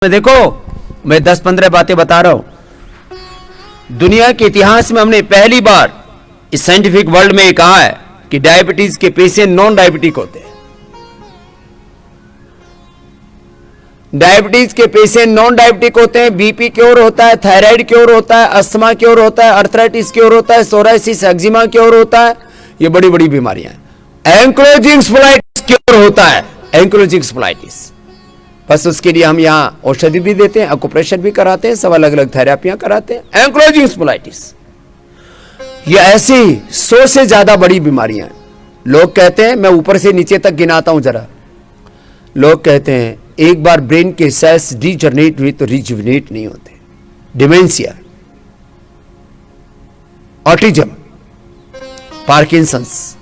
देखो, मैं 10-15 बातें बता रहा हूं। दुनिया के इतिहास में हमने पहली बार इस साइंटिफिक वर्ल्ड में कहा है कि डायबिटीज के पेशेंट नॉन डायबिटिक होते हैं। डायबिटीज के पेशेंट नॉन डायबिटिक होते हैं। बीपी क्योर होता है, थायराइड क्योर होता है, अस्थमा क्योर होता है, अर्थराइटिस क्योर होता है, सोराइसिस एक्जिमा क्योर होता है। ये बड़ी बड़ी बीमारियां हैं। एंक्लोजिंग स्पोलाइटिस क्योर होता है, एंक्लोजिंग स्पोलाइटिस। बस उसके लिए हम यहाँ औषधि भी देते हैं, एक्यूप्रेशर भी कराते हैं, सब अलग अलग थेरेपियां कराते हैं। एंक्लोजिंग स्पोलाइटिस ये ऐसी 100 से ज्यादा बड़ी बीमारियां हैं। लोग कहते हैं, मैं ऊपर से नीचे तक गिनाता हूं जरा। लोग कहते हैं एक बार ब्रेन के सेल्स डीजनरेट हुए तो रिजुविनेट नहीं होते। Dementia, autism, Parkinson's.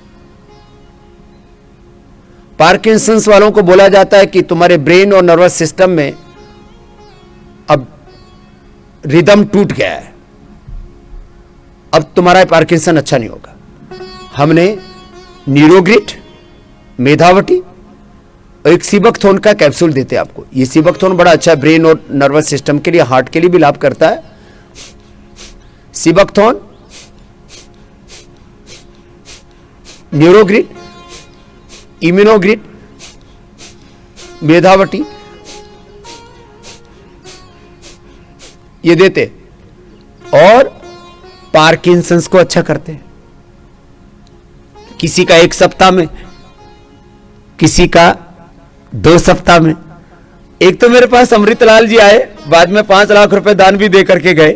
पार्किंसंस वालों को बोला जाता है कि तुम्हारे ब्रेन और नर्वस सिस्टम में अब रिदम टूट गया है, अब तुम्हारा पार्किंसन अच्छा नहीं होगा। हमने न्यूरोग्रिट, मेधावटी और एक सिबकथोन का कैप्सूल देते हैं आपको। ये सिबकथोन बड़ा अच्छा है ब्रेन और नर्वस सिस्टम के लिए, हार्ट के लिए भी लाभ करता है। सिबकथोन, न्यूरोग्रिट, इम्यूनोग्रिड, मेधावटी, ये देते और पार्किंसंस को अच्छा करते हैं। किसी का 1 सप्ताह में, किसी का 2 सप्ताह में। एक तो मेरे पास अमृतलाल जी आए, बाद में 5 लाख रुपए दान भी दे करके गए।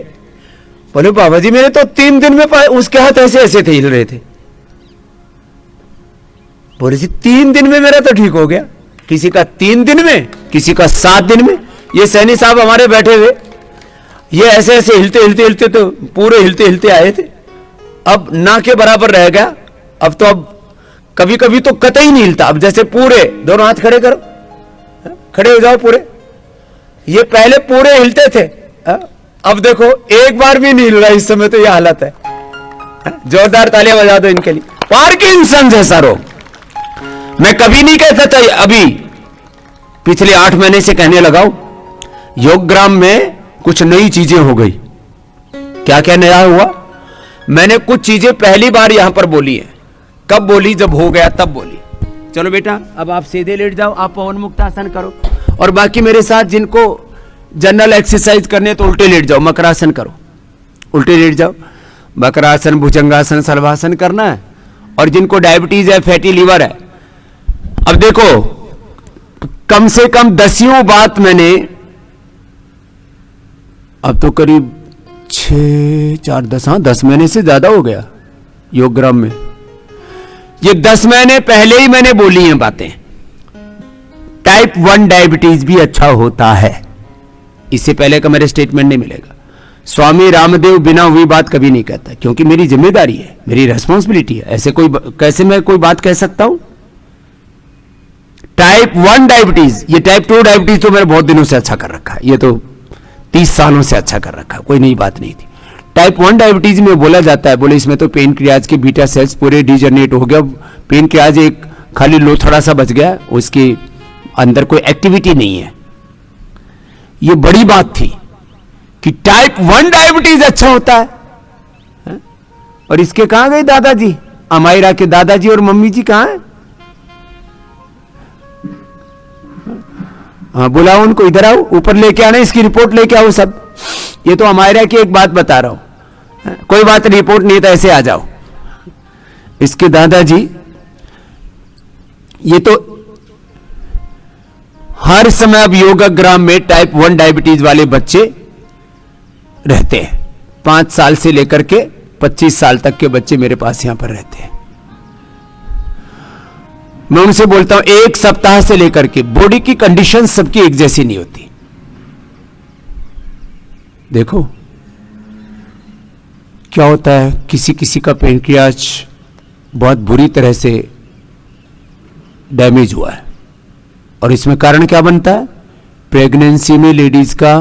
बोले बाबा जी मेरे तो 3 दिन में उसके हाथ ऐसे ऐसे थे, हिल रहे थे। बोले जी 3 दिन में मेरा तो ठीक हो गया। किसी का 3 दिन में, किसी का 7 दिन में। ये सैनी साहब हमारे बैठे हुए, ये ऐसे ऐसे हिलते हिलते हिलते तो पूरे हिलते हिलते आए थे, अब ना के बराबर रह गया। अब तो अब कभी कभी तो कतई नहीं हिलता। अब जैसे पूरे दोनों हाथ खड़े करो, खड़े हो जाओ पूरे। ये पहले पूरे हिलते थे, अब देखो एक बार भी नहीं हिल रहा। इस समय तो ये हालत है। जोरदार तालियां बजा दो इनके लिए। पार्किंसन जैसा रोग मैं कभी नहीं कहता था, अभी पिछले 8 महीने से कहने लगाओ। योगग्राम में कुछ नई चीजें हो गई। क्या क्या नया हुआ? मैंने कुछ चीजें पहली बार यहां पर बोली है। कब बोली? जब हो गया तब बोली। चलो बेटा अब आप सीधे लेट जाओ, आप पवन मुक्त आसन करो, और बाकी मेरे साथ जिनको जनरल एक्सरसाइज करने तो उल्टे लेट जाओ, मकरासन करो, उल्टे लेट जाओ। मकरासन, भुजंगासन, शलभासन करना है। और जिनको डायबिटीज है, फैटी लीवर है, अब देखो कम से कम 10वीं बात मैंने, अब तो करीब 6, 4, 10, 10 महीने से ज्यादा हो गया योगग्राम में। ये 10 महीने पहले ही मैंने बोली हैं बातें। टाइप 1 डायबिटीज भी अच्छा होता है, इससे पहले का मेरे स्टेटमेंट नहीं मिलेगा। स्वामी रामदेव बिना हुई बात कभी नहीं कहता, क्योंकि मेरी जिम्मेदारी है, मेरी रेस्पॉन्सिबिलिटी है। ऐसे कोई कैसे मैं कोई बात कह सकता हूं? टाइप 1 डायबिटीज, ये टाइप 2 डायबिटीज तो मैंने बहुत दिनों से अच्छा कर रखा है, ये तो 30 सालों से अच्छा कर रखा है, कोई नई बात नहीं थी। टाइप 1 डायबिटीज में बोला जाता है, बोले इसमें तो पेनक्रियाज के बीटा सेल्स पूरे डीजनरेट हो गया, पेनक्रियाज एक खाली लोथड़ा सा बच गया, उसके अंदर कोई एक्टिविटी नहीं है। ये बड़ी बात थी कि टाइप 1 डायबिटीज अच्छा होता है। और इसके कहां गए दादाजी? अमायरा के दादाजी और मम्मी जी कहां है? हाँ बुलाओ उनको, इधर आओ, ऊपर लेके आना, इसकी रिपोर्ट लेके आओ सब। ये तो अमायरा की एक बात बता रहा हूं, कोई बात रिपोर्ट नहीं था, ऐसे आ जाओ। इसके दादाजी, ये तो हर समय अब योगाग्राम में टाइप 1 डायबिटीज वाले बच्चे रहते हैं। 5 साल से लेकर के 25 साल तक के बच्चे मेरे पास यहां पर रहते हैं। मैं उनसे बोलता हूं 1 सप्ताह से लेकर के, बॉडी की कंडीशन सबकी एक जैसी नहीं होती। देखो क्या होता है, किसी किसी का पेनक्रियाज बहुत बुरी तरह से डैमेज हुआ है, और इसमें कारण क्या बनता है? प्रेगनेंसी में लेडीज का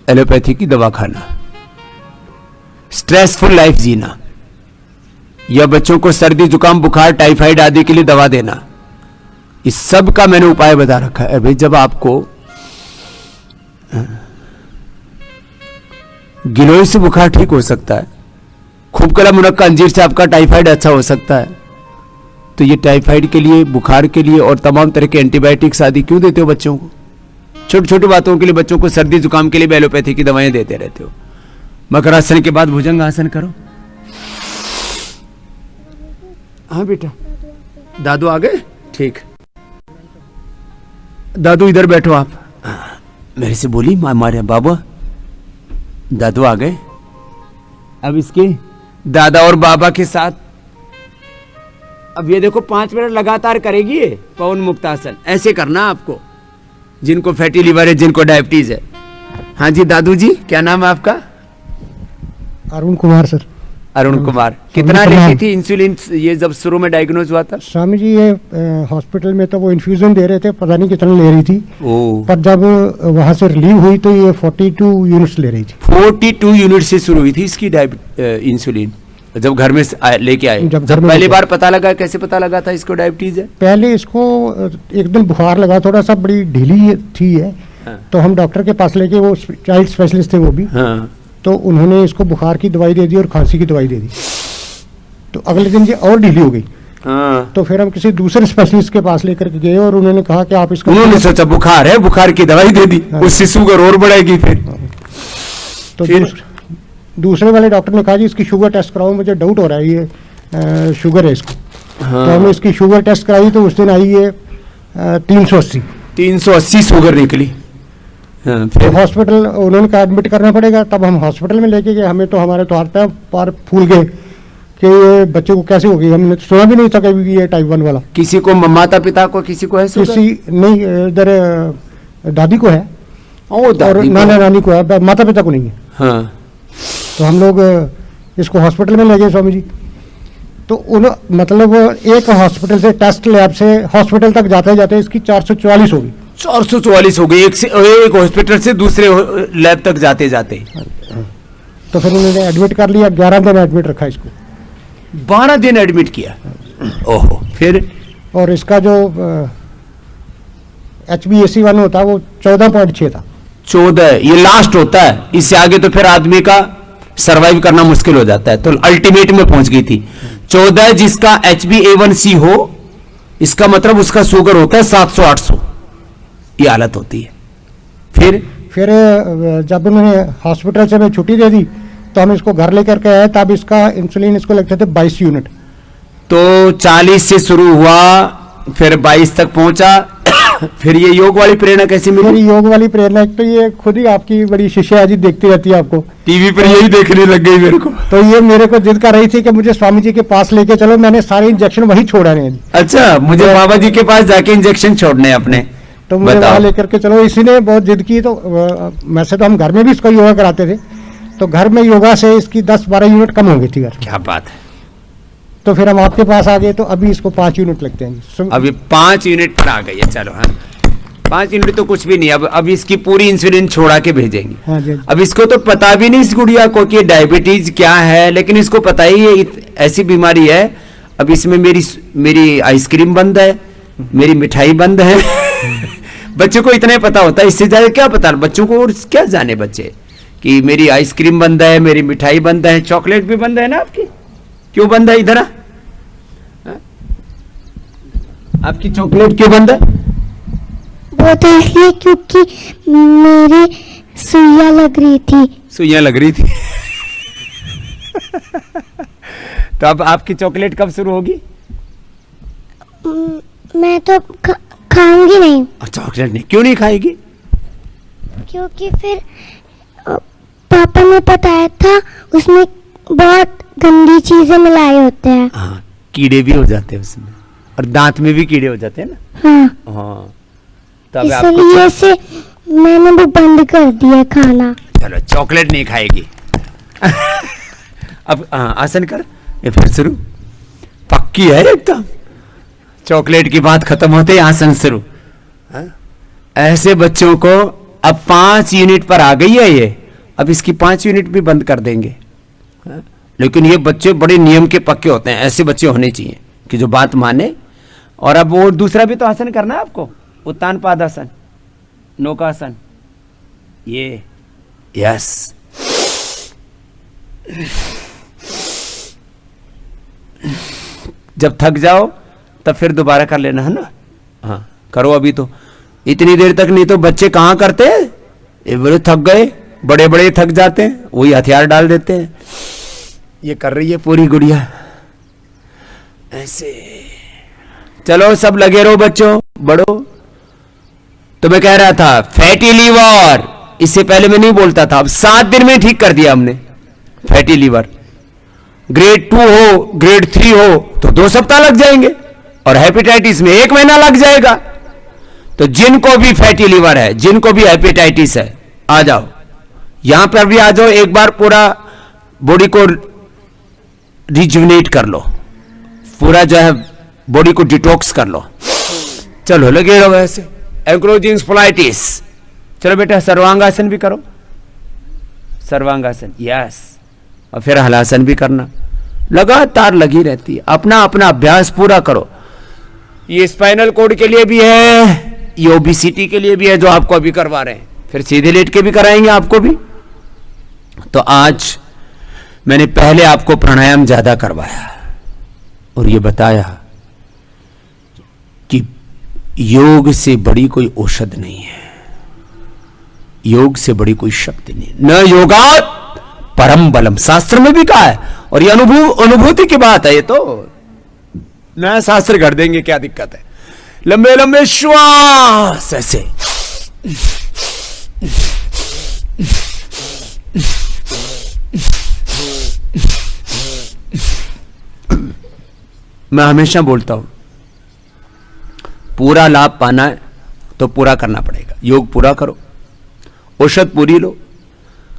एलोपैथी की दवा खाना, स्ट्रेसफुल लाइफ जीना, या बच्चों को सर्दी जुकाम बुखार टाइफाइड आदि के लिए दवा देना, इस सब का मैंने उपाय बता रखा है। भाई जब आपको गिलोय से बुखार ठीक हो सकता है, खूब कला मुनक्का अंजीर से आपका टाइफाइड अच्छा हो सकता है। तो ये टाइफाइड के लिए, बुखार के लिए और तमाम तरह के एंटीबायोटिक्स आदि क्यों देते हो बच्चों को? छोटी छोटी बातों के लिए बच्चों को सर्दी जुकाम के लिए भी एलोपैथी की दवाएं देते रहते हो। मकरासन के बाद भुजंग आसन करो। हाँ बेटा, दादू आ गए? ठीक, दादू इधर बैठो आप। मेरे से बोली मारे बाबा, दादू आ गए। अब इसके दादा और बाबा के साथ अब ये देखो 5 मिनट लगातार करेगी ये पवन मुक्त आसन। ऐसे करना आपको, जिनको फैटी लिवर है, जिनको डायबिटीज है। हाँ जी दादू जी, क्या नाम है आपका? अरुण कुमार सर। अरुण कुमार, कितना लेती थी इंसुलिन ये जब शुरू में डायग्नोज हुआ था? स्वामी जी ये हॉस्पिटल में तो वो इन्फ्यूजन दे रहे थे, पता नहीं कितना ले रही थी। पर जब वहां से रिलीव हुई तो ये 42 यूनिट्स ले रही थी। 42 यूनिट से शुरू हुई थी इसकी इंसुलिन जब घर में लेके आए। जब पहली बार पता लगा, कैसे पता लगा था इसको डायबिटीज है? पहले इसको एकदम बुखार लगा, थोड़ा सा बड़ी ढीली थी है। हाँ। तो हम डॉक्टर के पास लेके, वो चाइल्ड स्पेशलिस्ट थे वो भी। हाँ। तो उन्होंने इसको बुखार की दवाई दे दी और खांसी की दवाई दे दी। तो अगले दिन ये और ढीली हो गई। हाँ। तो फिर हम किसी दूसरे स्पेशलिस्ट के पास लेकर के गए और उन्होंने कहा कि आप इसको, उन्होंने सोचा बुखार है, बुखार की दवाई दे दी। हाँ। उससे शुगर और बढ़ेगी फिर। हाँ। तो दूसरे वाले डॉक्टर ने कहा जी इसकी शुगर टेस्ट कराओ, मुझे डाउट हो रहा है ये शुगर है इसको। हाँ। तो हमने इसकी शुगर टेस्ट कराई तो उस दिन आई है 380 शुगर निकली। हाँ, तो हॉस्पिटल उन्होंने कहा एडमिट करना पड़ेगा। तब हम हॉस्पिटल में लेके गए, हमें तो हमारे तो हाथ पैर फूल गए कि ये बच्चे को कैसे हो गई। हमने सुना भी नहीं था कभी ये टाइप 1 वाला। किसी को, माता पिता को किसी को है? किसी नहीं, इधर दादी को है और नाना नानी को है, माता पिता को नहीं है। हाँ। तो हम लोग इसको हॉस्पिटल में ले गए स्वामी जी। तो मतलब एक हॉस्पिटल से, टेस्ट लैब से हॉस्पिटल तक जाते जाते इसकी 444 हो गई। 444 हो गई, एक हॉस्पिटल से दूसरे लैब तक जाते जाते। तो फिर उन्होंने एडमिट कर लिया, 11 दिन एडमिट रखा इसको। 12 दिन एडमिट किया। ओहो। फिर और इसका जो HbA1C होता है वो 14.6 था। 14 ये लास्ट होता है, इससे आगे तो फिर आदमी का सरवाइव करना मुश्किल हो जाता है। तो अल्टीमेट में पहुंच गई थी 14। जिसका HbA1C हो, इसका मतलब उसका शुगर होता है 700-800। ये हालत होती है। फिर जब उन्होंने हॉस्पिटल से हमें छुट्टी दे दी तो हम इसको घर लेकर के आए। तब इसका इंसुलिन इसको लगते थे 22 यूनिट। तो 40 से शुरू हुआ, फिर 22 तक पहुंचा। फिर ये योग वाली प्रेरणा कैसे मिली? योग वाली प्रेरणा तो ये खुद ही आपकी बड़ी शिष्या जी देखती रहती है आपको टीवी पर, यही देखने लग गई मेरे को। तो ये मेरे को जिद कर रही थी कि मुझे स्वामी जी के पास लेके चलो। मैंने सारे इंजेक्शन वही छोड़ा नहीं। अच्छा, मुझे बाबा जी के पास जाके इंजेक्शन छोड़ने अपने, तो मुझे वहां लेकर के चलो। इसी ने बहुत जिद की। तो वैसे तो हम घर में भी इसको योगा कराते थे, तो घर में योगा से इसकी 10-12 यूनिट कम हो गई थी। क्या बात है। तो फिर हम आपके पास आ गए, तो अभी इसको 5 यूनिट लगते हैं। अभी 5 यूनिट पर आ गई है। चलो, हाँ 5 यूनिट तो कुछ भी नहीं। अब इसकी पूरी इंसुलिन छोड़ा के भेजेंगे। हाँ जी। अब इसको तो पता भी नहीं इस गुड़िया को कि डायबिटीज क्या है, लेकिन इसको पता ही है ऐसी बीमारी है। अब इसमें मेरी आइसक्रीम बंद है, मेरी मिठाई बंद है। बच्चों को इतना ही पता होता है, इससे ज्यादा क्या पता बच्चों को? और क्या जाने बच्चे कि मेरी आइसक्रीम बंद है, मेरी मिठाई बंद है, चॉकलेट भी बंद है ना आपकी। क्यों बंद है? इधर आपकी चॉकलेट क्यों बंद है? वो तो इसलिए क्योंकि मेरी सुइयां लग रही थी। सुइयां लग रही थी। तो अब आपकी चॉकलेट कब शुरू होगी? मैं तो खाऊंगी नहीं। चॉकलेट नहीं, क्यों नहीं खाएगी? क्योंकि फिर पापा ने बताया था उसमें बहुत गंदी चीजें मिलाए होते हैं। हाँ, कीड़े भी हो जाते हैं उसमें, और दांत में भी कीड़े हो जाते हैं ना। हाँ। हाँ, इसलिए से मैंने वो बंद कर दिया खाना। चलो, चॉकलेट नहीं खाएगी। अब आसन कर, ये फिर शुरू। पक्की है एकदम। चॉकलेट की बात खत्म होते ही आसन शुरू। ऐसे बच्चों को अब 5 यूनिट पर आ गई है ये। अब इसकी 5 यूनिट भी बंद कर देंगे। लेकिन ये बच्चे बड़े नियम के पक्के होते हैं। ऐसे बच्चे होने चाहिए कि जो बात माने। और अब वो दूसरा भी तो आसन करना है आपको। उत्तान पादासन, नौकासन, ये, यस। जब थक जाओ तब फिर दोबारा कर लेना, है ना। हाँ करो अभी तो, इतनी देर तक नहीं तो बच्चे कहाँ करते हैं, ये बड़े थक गए, बड़े बड़े थक जाते हैं, वही हथियार डाल देते हैं। ये कर रही है पूरी गुड़िया ऐसे। चलो सब लगे रहो बच्चों, बढ़ो। तो मैं कह रहा था फैटी लीवर, इससे पहले मैं नहीं बोलता था, अब 7 दिन में ठीक कर दिया हमने फैटी लीवर। ग्रेड 2 हो, ग्रेड 3 हो तो 2 सप्ताह लग जाएंगे, और हेपेटाइटिस में 1 महीना लग जाएगा। तो जिनको भी फैटी लीवर है, जिनको भी हेपेटाइटिस है, आ जाओ यहां पर भी आ जाओ, एक बार पूरा बॉडी को रिजुविनेट कर लो, पूरा जो है बॉडी को डिटॉक्स कर लो। चलो लगे रहो ऐसे। एंक्लोजिंग स्पोलाइटिस, चलो बेटा सर्वांगासन भी करो, सर्वांगासन, यस। और फिर हलासन भी करना, लगातार लगी रहती है। अपना अपना अभ्यास पूरा करो। ये स्पाइनल कोड के लिए भी है, ये ओबेसिटी के लिए भी है जो आपको अभी करवा रहे हैं, फिर सीधे लेट के भी कराएंगे आपको भी। तो आज मैंने पहले आपको प्राणायाम ज्यादा करवाया और ये बताया कि योग से बड़ी कोई औषध नहीं है, योग से बड़ी कोई शक्ति नहीं, न योगात् परम बलम, शास्त्र में भी कहा है। और ये अनुभूति की बात है, ये तो नया शास्त्र कर देंगे, क्या दिक्कत है। लंबे लंबे श्वास ऐसे, मैं हमेशा बोलता हूं पूरा लाभ पाना है तो पूरा करना पड़ेगा। योग पूरा करो, औषध पूरी लो,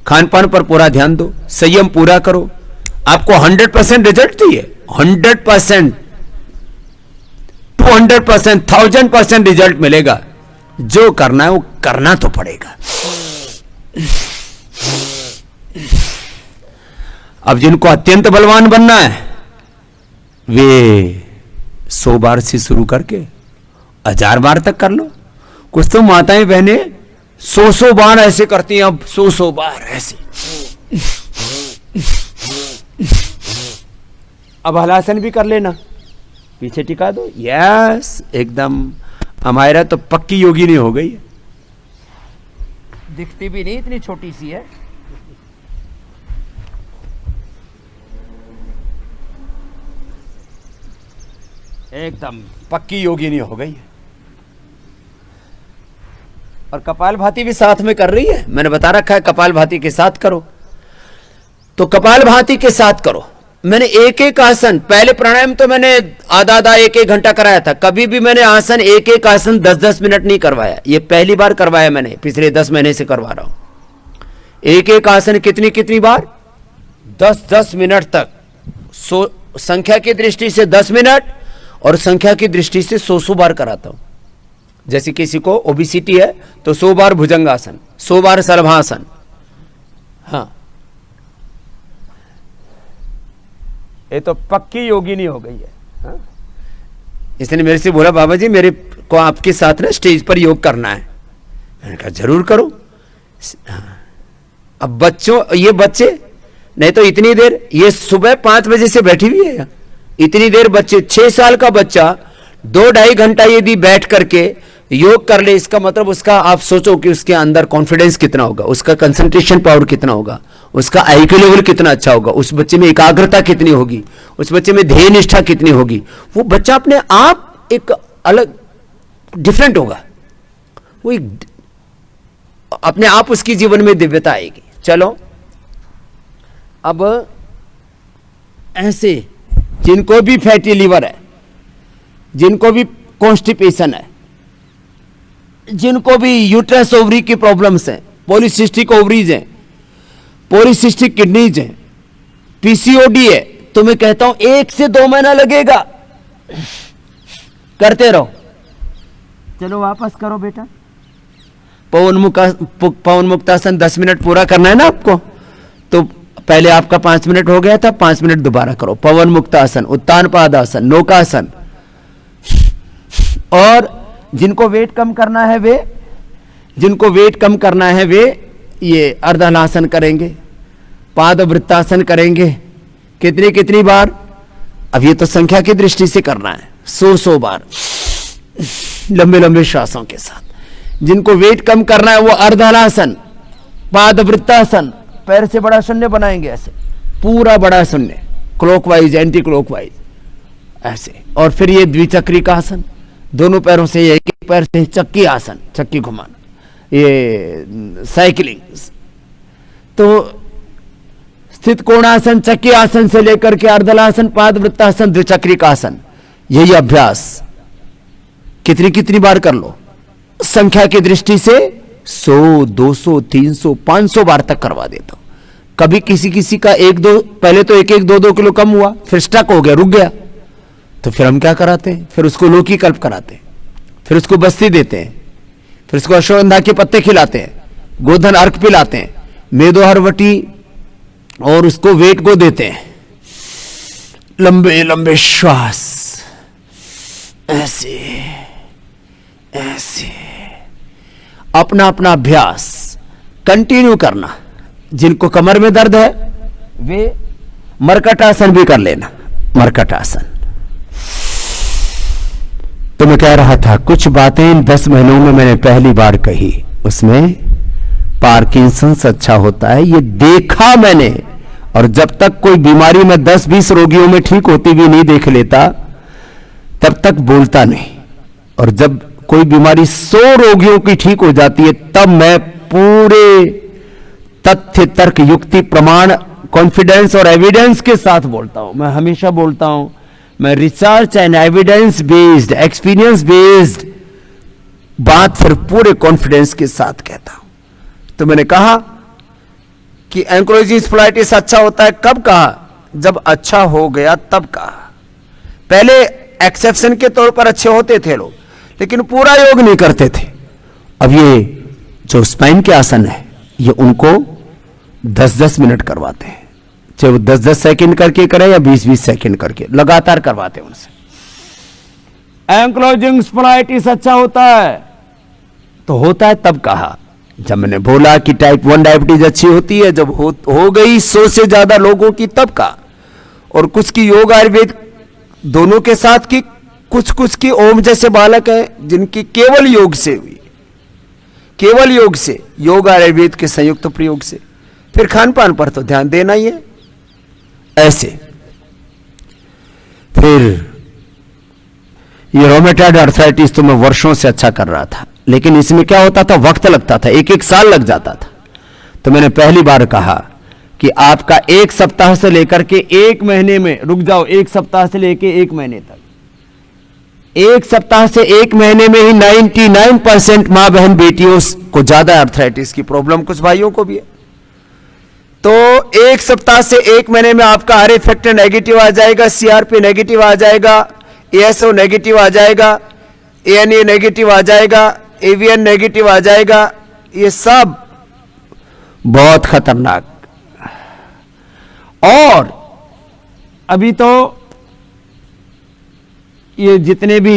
खान पान पर पूरा ध्यान दो, संयम पूरा करो, आपको 100% रिजल्ट चाहिए, 100%, 200%, 1000% रिजल्ट मिलेगा। जो करना है वो करना तो पड़ेगा। अब जिनको अत्यंत बलवान बनना है वे 100 बार से शुरू करके 1000 बार तक कर लो। कुछ तो माताएं बहनें 100 बार ऐसे करती हैं, अब 100 बार ऐसे। अब हलासन भी कर लेना, पीछे टिका दो, यस एकदम। हमारा तो पक्की योगिनी हो गई है, दिखती भी नहीं, इतनी छोटी सी है। एकदम पक्की योगिनी हो गई है। और कपालभाति भी साथ में कर रही है, मैंने बता रखा है कपालभाति के साथ करो, तो कपालभाति के साथ करो। मैंने एक एक आसन, पहले प्राणायाम तो मैंने आधा आधा 1-1 घंटा कराया था, कभी भी मैंने आसन एक एक आसन 10-10 मिनट नहीं करवाया, ये पहली बार करवाया मैंने, पिछले 10 महीने से करवा रहा हूं। एक एक आसन कितनी बार, 10-10 मिनट तक। संख्या की दृष्टि से 10 मिनट और संख्या की दृष्टि से 100 बार कराता हूं। जैसे किसी को ओबेसिटी है तो 100 बार भुजंगासन, 100 बार शलभासन। हाँ, ये तो पक्की योगिनी हो गई है। हाँ? इसने मेरे से बोला बाबा जी मेरे को आपके साथ ना स्टेज पर योग करना है। मैंने कहा जरूर करो। हाँ। अब बच्चों, ये बच्चे नहीं तो इतनी देर, ये सुबह 5 बजे से बैठी हुई है, इतनी देर बच्चे, 6 साल का बच्चा 2-2.5 घंटा यदि बैठ करके योग कर ले, इसका मतलब उसका, आप सोचो कि उसके अंदर कॉन्फिडेंस कितना होगा, उसका कंसंट्रेशन पावर कितना होगा, उसका आईक्यू लेवल कितना अच्छा होगा, उस बच्चे में एकाग्रता कितनी होगी, उस बच्चे में ध्येय निष्ठा कितनी होगी। वो बच्चा अपने आप एक अलग डिफरेंट होगा, वो एक अपने आप उसकी जीवन में दिव्यता आएगी। चलो अब ऐसे जिनको भी फैटी लीवर है, जिनको भी कॉन्स्टिपेशन है, जिनको भी यूट्रस ओवरी की प्रॉब्लम्स हैं, पॉलीसिस्टिक ओवरीज हैं, पॉलीसिस्टिक किडनीज हैं, पीसीओडी है, तो मैं कहता हूं 1 से 2 महीना लगेगा, करते रहो। चलो वापस करो बेटा। पवन मुक्तासन 10 मिनट पूरा करना है ना आपको, तो पहले आपका 5 मिनट हो गया था, 5 मिनट दोबारा करो। पवन मुक्तासन, उत्तान पादासन, नौकासन। और जिनको वेट कम करना है वे ये अर्धहलासन करेंगे, पाद वृत्तासन करेंगे। कितनी कितनी बार? अब ये तो संख्या की दृष्टि से करना है, 100 बार लंबे लंबे श्वासों के साथ। जिनको वेट कम करना है वो अर्धहलासन, पाद वृत्तासन, पैर से बड़ा शून्य बनाएंगे ऐसे, पूरा बड़ा शून्य, क्लॉकवाइज एंटी क्लॉकवाइज ऐसे। और फिर ये द्विचक्री का आसन, दोनों पैरों से, एक पैर से चक्की आसन, चक्की घुमाना, ये साइकिलिंग। तो स्थित कोणासन, चक्की आसन से लेकर के अर्धलासन, पाद वृत्तासन, द्विचक्री का आसन, यही अभ्यास कितनी कितनी बार कर लो। संख्या की दृष्टि से 100, 200, 300, 500 बार तक करवा देता हूं। कभी किसी किसी का 1-2, पहले तो 1-1, 2-2 किलो कम हुआ, फिर स्टक हो गया, रुक गया, तो फिर हम क्या कराते हैं? फिर उसको लौकी कल्प कराते हैं, फिर उसको बस्ती देते हैं, फिर उसको अश्वगंधा के पत्ते खिलाते हैं, गोधन अर्क पिलाते हैं, मेदो हरवटी और उसको वेट को देते हैं। लंबे लंबे श्वास ऐसे ऐसे, अपना अपना अभ्यास कंटिन्यू करना। जिनको कमर में दर्द है वे मरकटासन भी कर लेना, मरकटासन। तो मैं कह रहा था कुछ बातें इन 10 महीनों में मैंने पहली बार कही, उसमें पार्किंसंस अच्छा होता है ये देखा मैंने। और जब तक कोई बीमारी में 10-20 रोगियों में ठीक होती भी नहीं देख लेता तब तक बोलता नहीं, और जब कोई बीमारी 100 रोगियों की ठीक हो जाती है तब मैं पूरे तथ्य, तर्क, युक्ति, प्रमाण, कॉन्फिडेंस और एविडेंस के साथ बोलता हूं। मैं हमेशा बोलता हूं मैं research and evidence based, experience based बात फिर पूरे कॉन्फिडेंस के साथ कहता हूं। तो मैंने कहा कि एंकोलॉजी स्पोलाइटिस अच्छा होता है, कब कहा? जब अच्छा हो गया तब कहा। पहले एक्सेप्शन के तौर पर अच्छे होते थे लोग, लेकिन पूरा योग नहीं करते थे। अब ये जो स्पाइन के आसन है ये उनको 10-10 मिनट करवाते हैं, चाहे वो 10-10 सेकंड करके करें या 20-20 सेकंड करके, लगातार करवाते हैं उनसे। एंक्लोजिंग स्पोलाइटिस अच्छा होता है तो होता है तब कहा जब मैंने बोला कि टाइप 1 डायबिटीज अच्छी होती है, जब हो गई 100 से ज्यादा लोगों की तब कहा। और कुछ की योग आयुर्वेद दोनों के साथ की, कुछ की ओम जैसे बालक हैं जिनकी केवल योग से हुई, केवल योग से, योग आयुर्वेद के संयुक्त प्रयोग से। फिर खान पान पर तो ध्यान देना ही है ऐसे। फिर ये रोमेटॉइड अर्थराइटिस तो मैं वर्षों से अच्छा कर रहा था, लेकिन इसमें क्या होता था, वक्त लगता था, 1-1 साल लग जाता था। तो मैंने पहली बार कहा कि आपका 1 सप्ताह से लेकर के 1 महीने में, रुक जाओ, 1 सप्ताह से लेकर 1 महीने तक, 1 सप्ताह से 1 महीने में ही 99% मां बहन बेटियों को ज्यादा अर्थराइटिस की प्रॉब्लम, कुछ भाइयों को भी है। तो 1 सप्ताह से 1 महीने में आपका आर फैक्टर नेगेटिव आ जाएगा, सीआरपी नेगेटिव आ जाएगा, एएसओ नेगेटिव आ जाएगा, एएनए नेगेटिव आ जाएगा, एवीएन नेगेटिव आ जाएगा। ये सब बहुत खतरनाक। और अभी तो ये जितने भी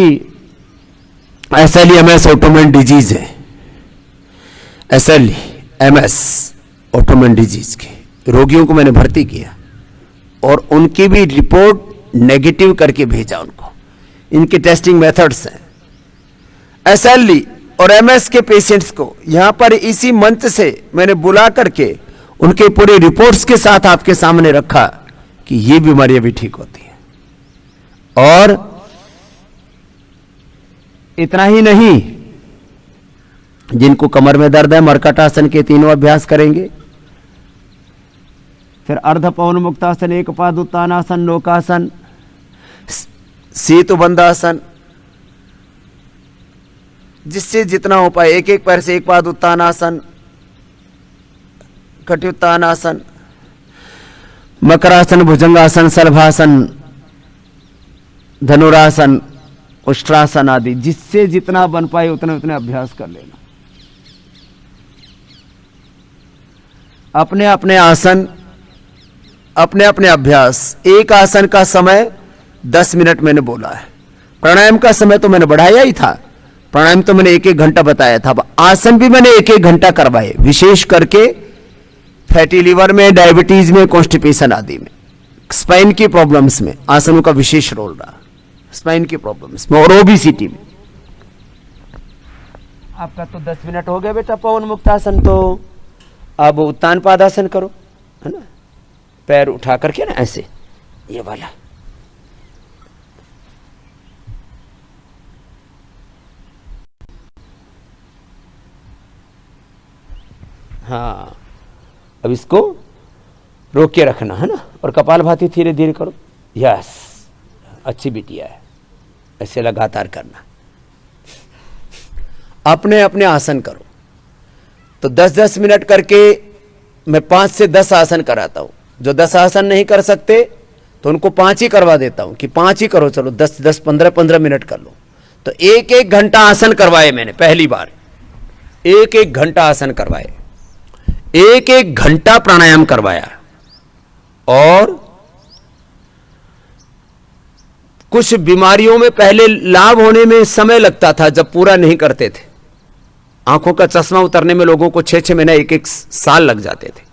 SLE-MS ऑटोइम्यून डिजीज है, SLE-MS ऑटोइम्यून डिजीज के रोगियों को मैंने भर्ती किया और उनकी भी रिपोर्ट नेगेटिव करके भेजा उनको। इनके टेस्टिंग मेथड्स हैं। SLE और MS के पेशेंट्स को यहां पर इसी मंच से मैंने बुला करके उनके पूरे रिपोर्ट्स के साथ आपके सामने रखा कि ये बीमारियां भी ठीक होती हैं। और इतना ही नहीं, जिनको कमर में दर्द है मरकटासन के 3 अभ्यास करेंगे। फिर अर्ध पवन मुक्तासन, एक पाद उत्तानासन, नौकासन, सेतुबंधासन, जिससे जितना हो पाए, 1-1 पैर से 1 पाद उत्तानासन, कटियुत्तानासन, मकरासन, भुजंगासन, सलभासन, धनुरासन, उष्ट्रासन आदि, जिससे जितना बन पाए उतने उतने अभ्यास कर लेना। अपने अपने आसन, अपने अपने अभ्यास। एक आसन का समय 10 मिनट मैंने बोला है। प्राणायाम का समय तो मैंने बढ़ाया ही था, प्राणायाम तो मैंने 1-1 घंटा बताया था, आसन भी मैंने 1-1 घंटा करवाए, विशेष करके फैटी लीवर में, डायबिटीज में, कॉन्स्टिपेशन आदि में, स्पाइन की प्रॉब्लम्स में आसनों का विशेष रोल रहा, स्पाइन की प्रॉब्लम्स में और ओबेसिटी में। आपका तो 10 मिनट हो गया बेटा पवन मुक्तासन, तो अब उत्तान पादासन करो, है ना, पैर उठा करके ना ऐसे, ये वाला। हाँ, अब इसको रोक के रखना है ना, और कपालभाति धीरे धीरे करो। यस, अच्छी बिटिया है, ऐसे लगातार करना। अपने अपने आसन करो, तो 10-10 मिनट करके मैं 5 से 10 आसन कराता हूं। जो 10 आसन नहीं कर सकते तो उनको 5 ही करवा देता हूं कि 5 ही करो, चलो 10-10, 15-15 मिनट कर लो। तो 1-1 घंटा आसन करवाए मैंने, पहली बार 1-1 घंटा आसन करवाए, 1-1 घंटा प्राणायाम करवाया। और कुछ बीमारियों में पहले लाभ होने में समय लगता था जब पूरा नहीं करते थे। आंखों का चश्मा उतरने में लोगों को 6-6 महीने, 1-1 साल लग जाते थे।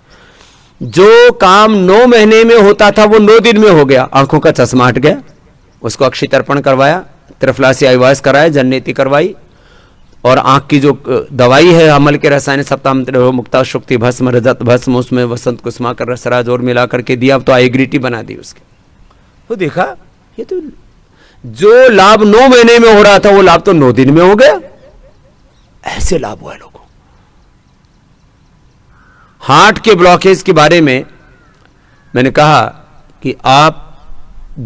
जो काम 9 महीने में होता था वो 9 दिन में हो गया, आंखों का चश्मा हट गया। उसको अक्षि तर्पण करवाया, त्रिफलासी आयुवास कराया, जननेति करवाई, और आंख की जो दवाई है अमल के रसायन सप्ताह मुक्ता शुक्ति भस्म रजत भस्म, उसमें वसंत कुसुमाकर रसराज और मिला करके दिया, अब तो आईग्रिटी बना दी उसके। तो देखा, ये तो जो लाभ 9 महीने में हो रहा था वो लाभ तो 9 दिन में हो गया। ऐसे लाभ हुआ है लोगों। हार्ट के ब्लॉकेज के बारे में मैंने कहा कि आप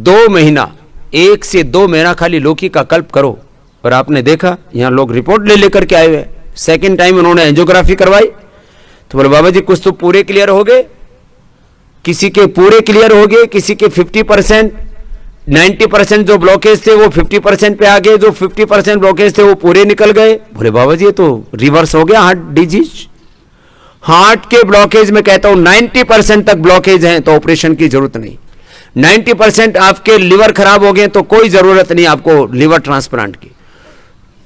2 महीना, 1 से 2 महीना खाली लौकी का कल्प करो, और आपने देखा यहां लोग रिपोर्ट ले लेकर के आए हुए। सेकेंड टाइम उन्होंने एंजियोग्राफी करवाई तो बोले बाबा जी कुछ तो पूरे क्लियर हो गए, किसी के पूरे क्लियर हो गए, किसी के 50%, 90% जो ब्लॉकेज थे वो 50% पे आ गए, जो 50% ब्लॉकेज थे वो पूरे निकल गए। बोले बाबा जी ये तो रिवर्स हो गया हार्ट डिजीज। हार्ट के ब्लॉकेज में कहता हूं 90% तक ब्लॉकेज हैं तो ऑपरेशन की जरूरत नहीं। 90% आपके लिवर खराब हो गए तो कोई जरूरत नहीं आपको लिवर ट्रांसप्लांट की।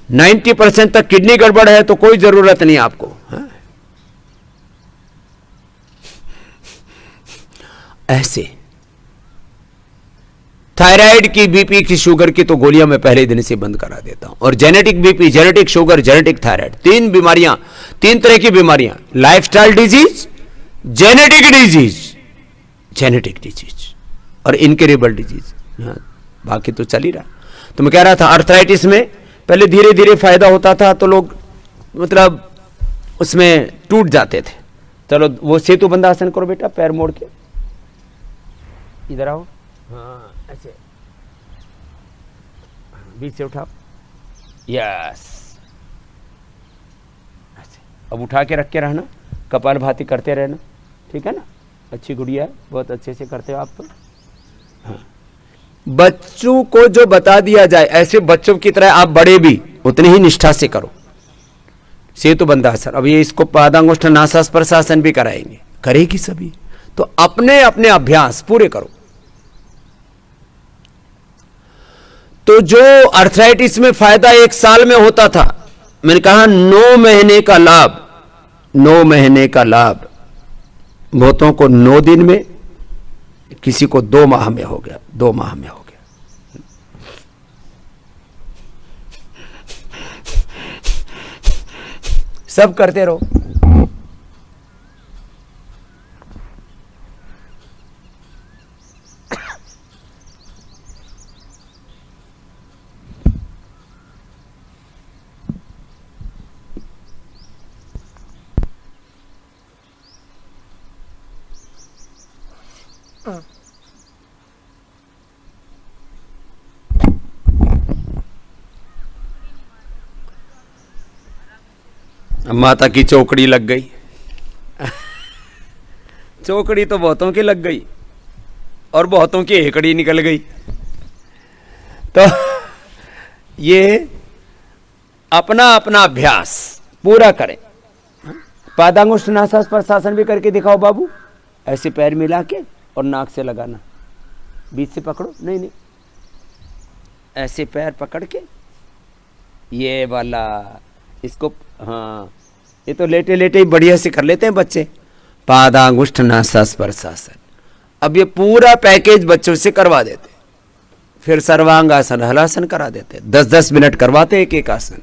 90% तक किडनी गड़बड़ है तो कोई जरूरत नहीं आपको। हाँ? ऐसे थायराइड की, बीपी की, शुगर की तो गोलियां मैं पहले दिन से बंद करा देता हूं। और genetic BP, genetic sugar, genetic thyroid, 3 बीमारियां, 3 तरह की बीमारियां, लाइफस्टाइल डिजीज, जेनेटिक डिजीज और इनक्यूरेबल डिजीज। हाँ, बाकी तो चल ही रहा। तो मैं कह रहा था अर्थराइटिस में पहले धीरे धीरे फायदा होता था तो लोग मतलब उसमें टूट जाते थे। चलो वो सेतु बंधासन करो बेटा, पैर मोड़ के इधर आओ। हाँ ऐसे बीच से उठाओ। यस, ऐसे अब उठा के रख के रहना, कपालभाति करते रहना, ठीक है ना। अच्छी गुड़िया है, बहुत अच्छे से करते हो आप तो। हाँ। बच्चों को जो बता दिया जाए ऐसे बच्चों की तरह आप बड़े भी उतनी ही निष्ठा से करो। सेतु बंधासन, अब ये इसको पादांगुष्ठ नासास्पर्शासन भी कराएंगे, करेगी सभी। तो अपने अपने अभ्यास पूरे करो। तो जो अर्थराइटिस में फायदा 1 साल में होता था, मैंने कहा 9 महीने का लाभ, 9 महीने का लाभ बहुतों को 9 दिन में, किसी को 2 माह में हो गया, 2 माह में हो गया। सब करते रहो। माता की चौकड़ी लग गई। चौकड़ी तो बहुतों की लग गई और बहुतों की हेकड़ी निकल गई। तो ये अपना अपना अभ्यास पूरा करें। पादांगुष्ठ नासास्पर्शासन भी करके दिखाओ बाबू। ऐसे पैर मिला के और नाक से लगाना, बीच से पकड़ो, नहीं नहीं, ऐसे पैर पकड़ के ये वाला, इसको, हाँ, ये तो लेटे लेटे ही बढ़िया से कर लेते हैं बच्चे। पादांगुष्ठ नासा स्पर्शासन, अब ये पूरा पैकेज बच्चों से करवा देते। फिर सर्वांगासन, हलासन करा देते, 10-10 मिनट करवाते एक एक आसन,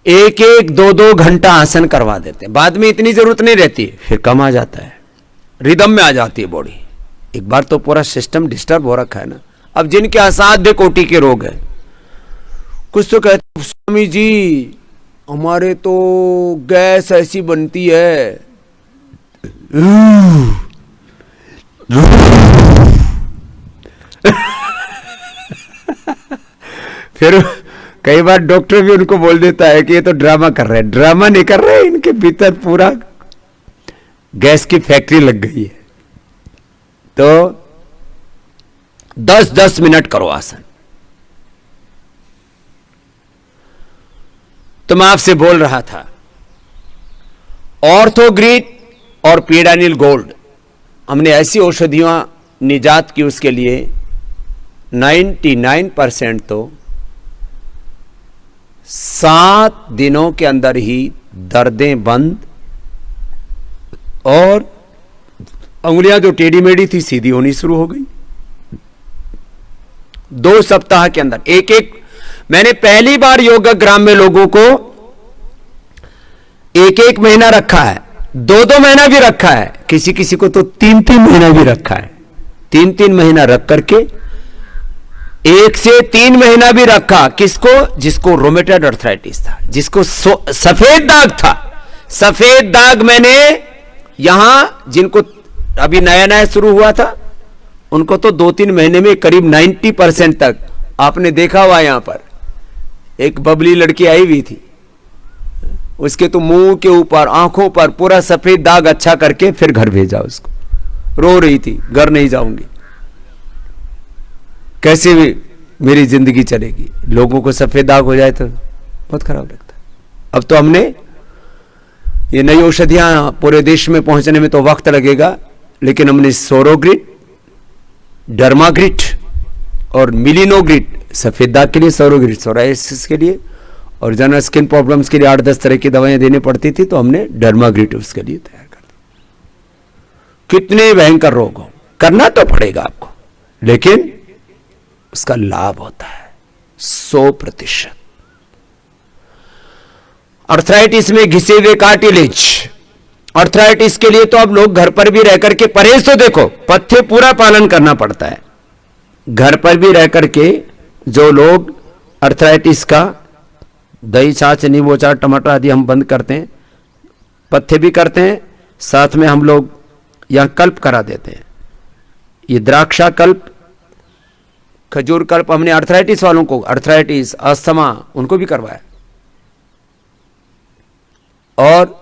एक एक 2-2 घंटा आसन करवा देते। बाद में इतनी जरूरत नहीं रहती, फिर कम आ जाता है, रिदम में आ जाती है बॉडी। एक बार तो पूरा सिस्टम डिस्टर्ब हो रखा है ना। अब जिनके असाध्य कोटि के रोग है, कुछ तो कहते स्वामी जी हमारे तो गैस ऐसी बनती है, फिर कई बार डॉक्टर भी उनको बोल देता है कि ये तो ड्रामा कर रहे हैं। ड्रामा नहीं कर रहे, इनके भीतर पूरा गैस की फैक्ट्री लग गई है। तो 10-10 मिनट करो आसन। तो मैं आपसे बोल रहा था, ऑर्थोग्रिड और पीडानिल गोल्ड, हमने ऐसी औषधियां निजात की, उसके लिए 99% तो 7 दिनों के अंदर ही दर्दें बंद, और उंगलियां जो टेढ़ी मेढ़ी थी सीधी होनी शुरू हो गई 2 सप्ताह के अंदर। एक मैंने पहली बार योगाग्राम में लोगों को 1-1 महीना रखा है, 2-2 महीना भी रखा है, किसी किसी को तो 3-3 महीना भी रखा है। 3-3 महीना रख करके 1 से 3 महीना भी रखा। किसको? जिसको रोमेटॉइड अर्थराइटिस था, जिसको सफेद दाग था। सफेद दाग मैंने यहां जिनको अभी नया नया शुरू हुआ था, उनको तो 2-3 महीने में करीब 90% तक आपने देखा हुआ। यहां पर एक बबली लड़की आई हुई थी, उसके तो मुंह के ऊपर, आंखों पर पूरा सफेद दाग अच्छा करके फिर घर भेजा उसको। रो रही थी, घर नहीं जाऊंगी, कैसे भी मेरी जिंदगी चलेगी। लोगों को सफेद दाग हो जाए तो बहुत खराब लगता है। अब तो हमने ये नई औषधियां पूरे देश में पहुंचने में तो वक्त लगेगा, लेकिन हमने सोरोग्रिड, डर्माग्रिड और मिलिनोग्रिड, सफेद दाग के लिए सोरोग्रिड, सोरायसिस के लिए, और जनरल स्किन प्रॉब्लम्स के लिए 8-10 तरह की दवाएं देनी पड़ती थी, तो हमने डर्माग्रिड उसके लिए तैयार कर दी। कितने भयंकर रोग हो, करना तो पड़ेगा आपको, लेकिन उसका लाभ होता है 100%। अर्थराइटिस में घिसे हुए कार्टिलेज, अर्थराइटिस के लिए तो अब लोग घर पर भी रह करके, परहेज तो देखो, पथ्य पूरा पालन करना पड़ता है। घर पर भी रह करके जो लोग अर्थराइटिस का दही, छाछ, नींबू अचार, टमाटर आदि हम बंद करते हैं, पथ्य भी करते हैं, साथ में हम लोग यहां कल्प करा देते हैं। ये द्राक्षा कल्प, खजूर कल्प हमने अर्थराइटिस वालों को, अर्थराइटिस, अस्थमा, उनको भी करवाया। और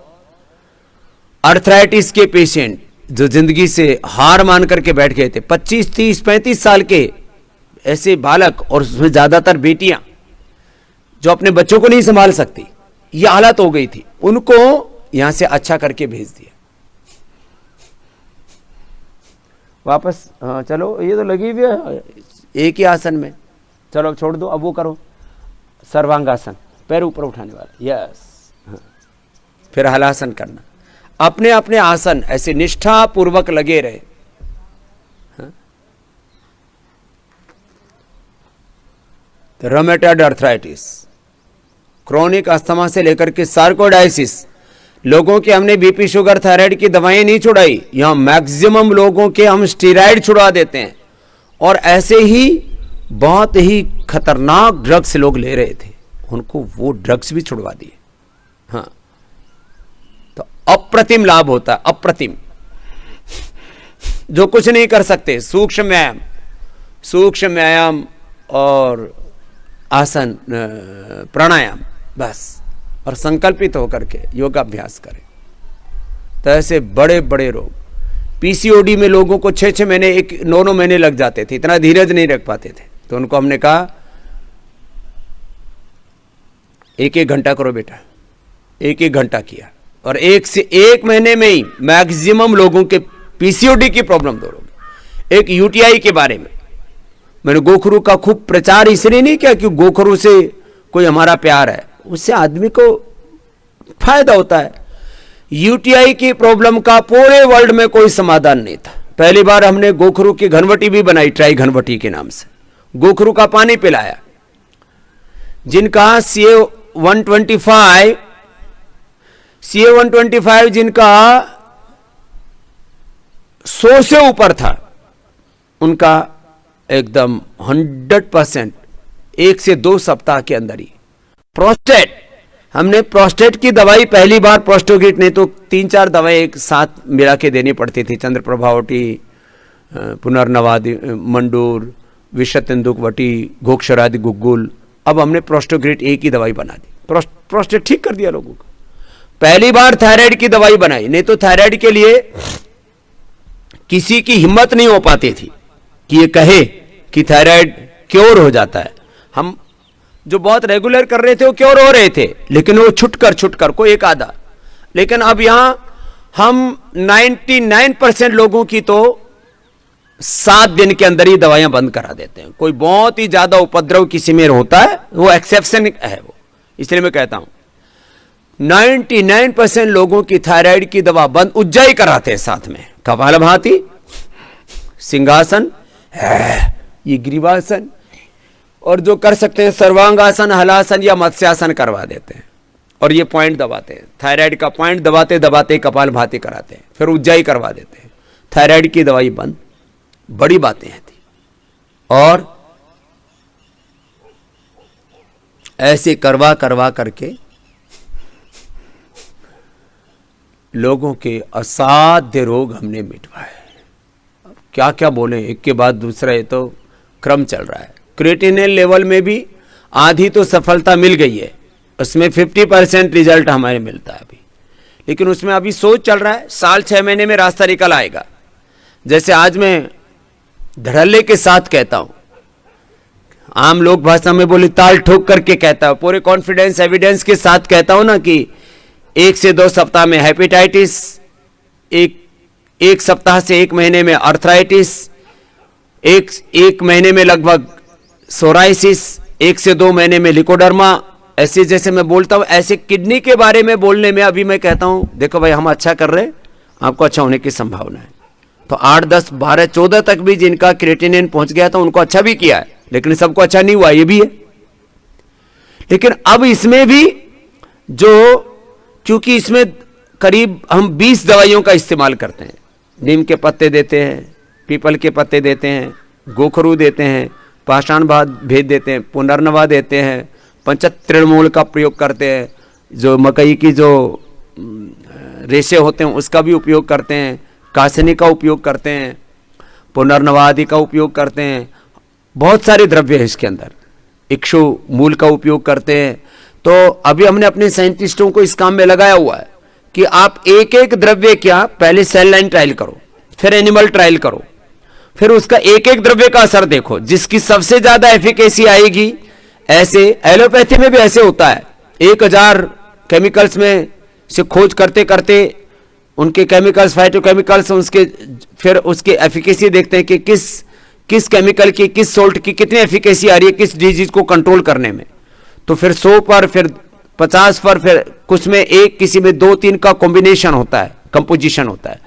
अर्थराइटिस के पेशेंट जो जिंदगी से हार मान करके बैठ गए थे, 25, 30, 35 साल के ऐसे बालक, और उसमें ज्यादातर बेटियां जो अपने बच्चों को नहीं संभाल सकती, यह हालत हो गई थी, उनको यहां से अच्छा करके भेज दिया वापस। हाँ चलो, ये तो लगी हुई है एक ही आसन में, चलो अब छोड़ दो, अब वो करो सर्वांगासन, पैर ऊपर उठाने वाला, यस। हाँ। फिर हलासन करना, अपने अपने आसन ऐसे निष्ठा पूर्वक लगे रहे। हाँ? तो रोमेटॉइड अर्थराइटिस, क्रोनिक अस्थमा से लेकर के सार्कोडायसिस, लोगों के हमने बीपी, शुगर, थायराइड की दवाएं नहीं छुड़ाई, यहां मैक्सिमम लोगों के हम स्टेरॉइड छुड़वा देते हैं। और ऐसे ही बहुत ही खतरनाक ड्रग्स लोग ले रहे थे, उनको वो ड्रग्स भी छुड़वा दिए। हाँ, तो अप्रतिम लाभ होता है, अप्रतिम। जो कुछ नहीं कर सकते, सूक्ष्म व्यायाम, सूक्ष्म व्यायाम और आसन, प्राणायाम, बस, और संकल्पित होकर के योगाभ्यास करें। तो ऐसे बड़े बड़े रोग, पीसीओडी में लोगों को 6-6 महीने, 9-9 महीने लग जाते थे, इतना धीरज नहीं रख पाते थे। तो उनको हमने कहा 1-1 घंटा करो बेटा, 1-1 घंटा किया, और 1 से 1 महीने में ही मैक्सिमम लोगों के पीसीओडी की प्रॉब्लम दूर होगी। एक यूटीआई के बारे में, मैंने गोखरू का खूब प्रचार इसलिए नहीं किया कि गोखरू से कोई हमारा प्यार है, उससे आदमी को फायदा होता है। यूटीआई की प्रॉब्लम का पूरे वर्ल्ड में कोई समाधान नहीं था। पहली बार हमने गोखरू की घनवटी भी बनाई, ट्राई घनवटी के नाम से, गोखरू का पानी पिलाया। जिनका CA125 जिनका 100 से ऊपर था, उनका एकदम 100% 1 से 2 सप्ताह के अंदर ही। प्रोस्टेट, हमने प्रोस्टेट की दवाई पहली बार, प्रोस्टोगिट नहीं तो 3-4 दवाई एक साथ मिला के देनी पड़ती थी, चंद्रप्रभावटी, पुनर्नवादि, मंडूर, विषतेंदुकवटी, घोक्षरादि गुग्गुल। अब हमने प्रोस्टोग्रिट एक ही दवाई बना दी, प्रोस्टेट ठीक कर दिया लोगों को। पहली बार थायराइड की दवाई बनाई, नहीं तो थायराइड के लिए किसी की हिम्मत नहीं हो पाती थी कि ये कहे कि थायराइड क्योर हो जाता है। हम जो बहुत रेगुलर कर रहे थे वो क्योर हो रहे थे, लेकिन वो छुटकर कोई एक आधा। लेकिन अब यहां हम 99% लोगों की तो 7 दिन के अंदर ही दवाइयां बंद करा देते हैं। कोई बहुत ही ज्यादा उपद्रव किसी में होता है, वो एक्सेप्शन है वो, इसलिए मैं कहता हूं 99% लोगों की थायराइड की दवा बंद, उज्जाई कराते हैं साथ में, कपालभाति, सिंहासन, ये ग्रीवासन, और जो कर सकते हैं सर्वांगासन, हलासन या मत्स्यासन करवा देते हैं। और ये पॉइंट दबाते हैं, थायराइड का पॉइंट दबाते दबाते कपालभाति कराते हैं, फिर उज्जाई करवा देते हैं, थायराइड की दवाई बंद। बड़ी बातें हैं थी। और ऐसे करवा करके लोगों के असाध्य रोग हमने मिटवाए। अब क्या क्या बोले, एक के बाद दूसरा, ये तो क्रम चल रहा है। क्रिएटिनिन लेवल में भी आधी तो सफलता मिल गई है, उसमें 50% रिजल्ट हमारे मिलता है अभी, लेकिन उसमें अभी सोच चल रहा है, साल 6 महीने में रास्ता निकल आएगा। जैसे आज मैं धड़ल्ले के साथ कहता हूं, आम लोग भाषा में बोले ताल ठोक करके कहता हूं, पूरे कॉन्फिडेंस एविडेंस के साथ कहता हूं ना कि 1 से 2 सप्ताह में हेपेटाइटिस, एक सप्ताह से 1 महीने में अर्थराइटिस, एक महीने में लगभग सोराइसिस, 1 से 2 महीने में लिकोडर्मा। ऐसे जैसे मैं बोलता हूं, ऐसे किडनी के बारे में बोलने में अभी मैं कहता हूं देखो भाई हम अच्छा कर रहे हैं, आपको अच्छा होने की संभावना है। तो 8, 10, 12, 14 तक भी जिनका क्रिएटिनिन पहुंच गया था उनको अच्छा भी किया है, लेकिन सबको अच्छा नहीं हुआ, ये भी है। लेकिन अब इसमें भी जो, क्योंकि इसमें करीब हम 20 दवाइयों का इस्तेमाल करते हैं, नीम के पत्ते देते हैं, पीपल के पत्ते देते हैं, गोखरू देते हैं, पाषाण भेद देते हैं, पुनर्नवा देते हैं, पंचतृणमूल का प्रयोग करते हैं, जो मकई की जो रेशे होते हैं उसका भी उपयोग करते हैं, कासनी का उपयोग करते हैं, पुनर्नवा आदि का उपयोग करते हैं। बहुत सारे द्रव्य है इसके अंदर, इक्षु मूल का उपयोग करते हैं। तो अभी हमने अपने साइंटिस्टों को इस काम में लगाया हुआ है कि आप एक एक द्रव्य क्या, पहले सेल लाइन ट्रायल करो, फिर एनिमल ट्रायल करो, फिर उसका एक एक द्रव्य का असर देखो, जिसकी सबसे ज्यादा एफिकेसी आएगी। ऐसे एलोपैथी में भी ऐसे होता है, 1000 केमिकल्स में से खोज करते करते उनके केमिकल्स, फाइटोकेमिकल्स, उसके फिर उसके एफिकेसी देखते हैं कि किस केमिकल की, किस सोल्ट की कितनी एफिकेसी आ रही है किस डिजीज को कंट्रोल करने में। तो फिर 100 पर, फिर 50 पर, फिर कुछ में 1, किसी में 2-3 का कॉम्बिनेशन होता है, कंपोजिशन होता है।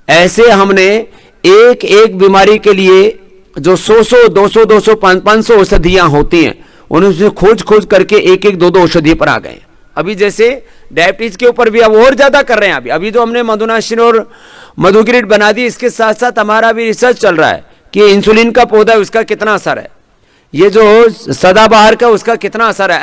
ऐसे हमने एक एक बीमारी के लिए जो 100, 200, 200, 500 औषधियां होती हैं, उन्हें खोज करके एक एक 2-2 औषधि पर आ गए। अभी जैसे डायबिटीज के ऊपर भी अब और ज्यादा कर रहे हैं। अभी जो हमने मधुनाशिन और मधुग्रिड बना दी, इसके साथ साथ हमारा भी रिसर्च चल रहा है कि इंसुलिन का पौधा है उसका कितना असर है, ये जो सदाबहार का उसका कितना असर है,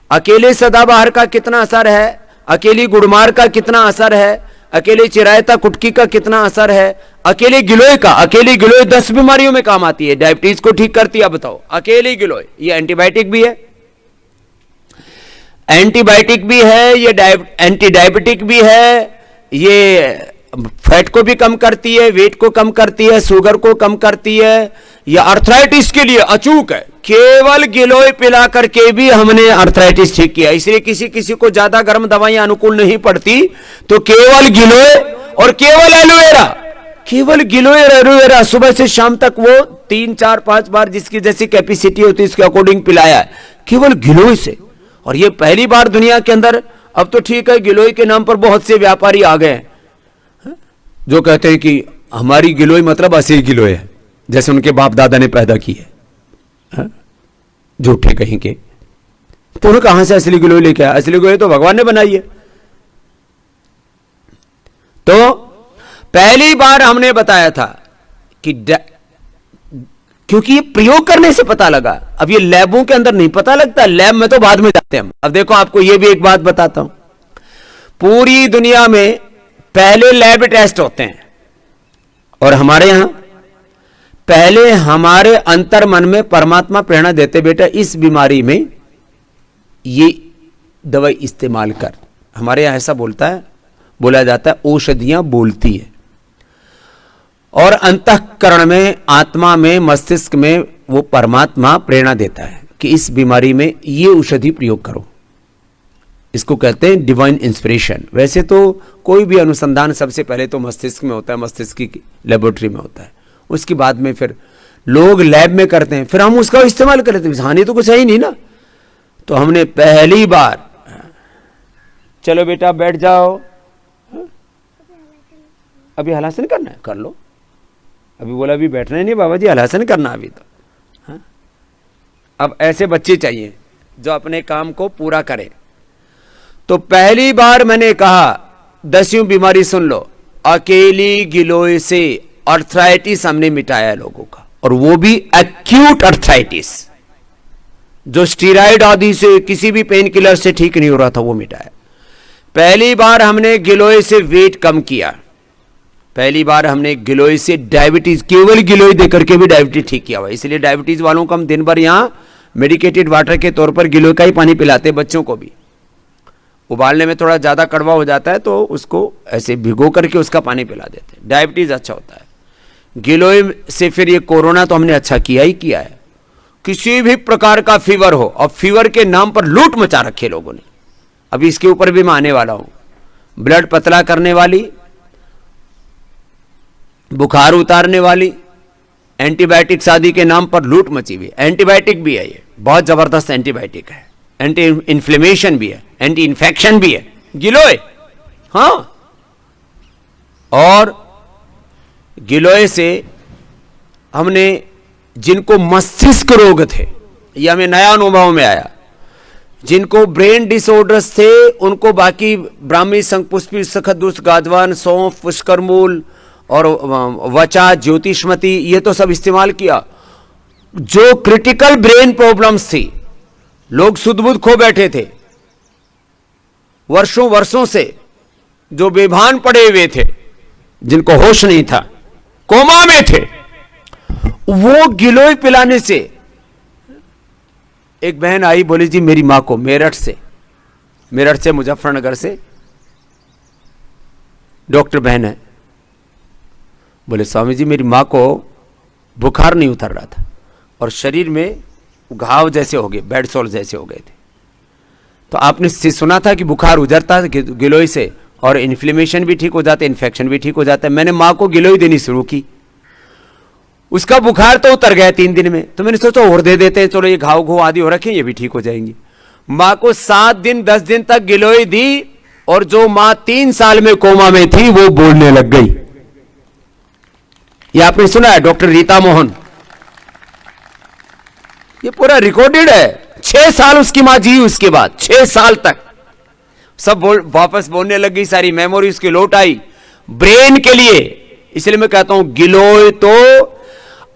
अकेले सदाबहार का कितना असर है, अकेली गुड़मार का कितना असर है, अकेले चिरायता कुटकी का कितना असर है, अकेले गिलोय का, अकेली गिलोय 10 बीमारियों में काम आती है, डायबिटीज को ठीक करती है। बताओ, अकेली गिलोय, ये एंटीबायोटिक भी है, ये एंटी डायबिटिक भी है, ये फैट को भी कम करती है, वेट को कम करती है, शुगर को कम करती है, ये अर्थराइटिस के लिए अचूक है। केवल गिलोय पिला करके भी हमने अर्थराइटिस ठीक किया। इसलिए किसी को ज्यादा गर्म दवाइयां अनुकूल नहीं पड़ती, तो केवल गिलोय और केवल एलोवेरा, केवल गिलोय एलोवेरा सुबह से शाम तक वो 3 4 5 बार जिसकी जैसी कैपेसिटी होती है इसके अकॉर्डिंग पिलाया है, केवल गिलोय से। और ये पहली बार दुनिया के अंदर, अब तो ठीक है गिलोय के नाम पर बहुत से व्यापारी आ गए हैं जो कहते हैं कि हमारी गिलोय मतलब असली गिलोय है, जैसे उनके बाप दादा ने पैदा की है, झूठे कहीं के। तो उन्हें कहां से असली गिलोय लेके आया? असली गिलोय तो भगवान ने बनाई है। तो पहली बार हमने बताया था कि क्योंकि ये प्रयोग करने से पता लगा, अब ये लैबों के अंदर नहीं पता लगता, लैब में तो बाद में जाते हैं हम। अब देखो आपको ये भी एक बात बताता हूं, पूरी दुनिया में पहले लैब टेस्ट होते हैं और हमारे यहां पहले हमारे अंतर मन में परमात्मा प्रेरणा देते, बेटा इस बीमारी में ये दवाई इस्तेमाल कर। हमारे यहां ऐसा बोला जाता है औषधियां बोलती है, और अंतःकरण में, आत्मा में, मस्तिष्क में वो परमात्मा प्रेरणा देता है कि इस बीमारी में ये औषधि प्रयोग करो। इसको कहते हैं डिवाइन इंस्पिरेशन। वैसे तो कोई भी अनुसंधान सबसे पहले तो मस्तिष्क में होता है, मस्तिष्क की लेबोरेटरी में होता है, उसके बाद में फिर लोग लैब में करते हैं, फिर हम उसका इस्तेमाल करते हैं। हानि तो कुछ है ही नहीं ना। तो हमने पहली बार, चलो बेटा बैठ जाओ, अभी हलासन करना है कर लो। अभी बोला अभी बैठना ही नहीं बाबा जी, हलासन करना अभी तो। हाँ? अब ऐसे बच्चे चाहिए जो अपने काम को पूरा करें। तो पहली बार मैंने कहा 10वीं बीमारी सुन लो, अकेली गिलोय से अर्थराइटिस हमने मिटाया लोगों का, और वो भी एक्यूट अर्थराइटिस जो स्टीरॉयड आदि से किसी भी पेन किलर से ठीक नहीं हो रहा था, वो मिटाया। पहली बार हमने गिलोय से वेट कम किया। पहली बार हमने गिलोय से डायबिटीज, केवल गिलोय देकर के भी डायबिटीज ठीक किया हुआ। इसलिए डायबिटीज वालों को हम दिन भर यहां मेडिकेटेड वाटर के तौर पर गिलोय का ही पानी पिलाते, बच्चों को भी। उबालने में थोड़ा ज्यादा कड़वा हो जाता है तो उसको ऐसे भिगो करके उसका पानी पिला देते, डायबिटीज अच्छा होता है। गिलोय से फिर ये कोरोना तो हमने अच्छा किया ही किया है। किसी भी प्रकार का फीवर हो, और फीवर के नाम पर लूट मचा रखे लोगों ने, अभी इसके ऊपर भी मैं आने वाला हूं। ब्लड पतला करने वाली, बुखार उतारने वाली, एंटीबायोटिक्स आदि के नाम पर लूट मची हुई। एंटीबायोटिक भी है, ये बहुत जबरदस्त एंटीबायोटिक है, एंटी इन्फ्लेमेशन भी है, एंटी इन्फेक्शन भी है गिलोय। हाँ, और गिलोय से हमने जिनको मस्तिष्क रोग थे, ये हमें नया अनुभव में आया, जिनको ब्रेन डिसऑर्डर्स थे उनको बाकी ब्राह्मी, शंखपुष्पी, सखदुष, गादवान, सौंफ, पुष्करमूल और वचा, ज्योतिषमती, ये तो सब इस्तेमाल किया। जो क्रिटिकल ब्रेन प्रॉब्लम्स थी, लोग सुध बुध खो बैठे थे वर्षों वर्षों से, जो बेभान पड़े हुए थे, जिनको होश नहीं था, कोमा में थे, वो गिलोय पिलाने से। एक बहन आई, बोली जी मेरी मां को मेरठ से मुजफ्फरनगर से डॉक्टर बहन है, बोले स्वामी जी मेरी मां को बुखार नहीं उतर रहा था और शरीर में घाव जैसे हो गए, बेड सोल जैसे हो गए थे। तो आपने सुना था कि बुखार उजरता है गिलोय से, और इन्फ्लेमेशन भी ठीक हो जाता है, इन्फेक्शन भी ठीक हो जाता है। मैंने मां को गिलोय देनी शुरू की, उसका बुखार तो उतर गया 3 दिन में। तो मैंने सोचा और दे देते हैं, चलो ये घाव घो आदि हो रखे, ये भी ठीक हो जाएंगी। मां को 7 दिन 10 दिन तक गिलोय दी, और जो मां 3 साल में कोमा में थी वो बोलने लग गई। ये आपने सुना है, डॉक्टर रीता मोहन, ये पूरा रिकॉर्डेड है। 6 साल उसकी मां जी, उसके बाद 6 साल तक सब वापस बोलने लग गई, सारी मेमोरी उसकी लौट आई ब्रेन के लिए। इसलिए मैं कहता हूं गिलोय तो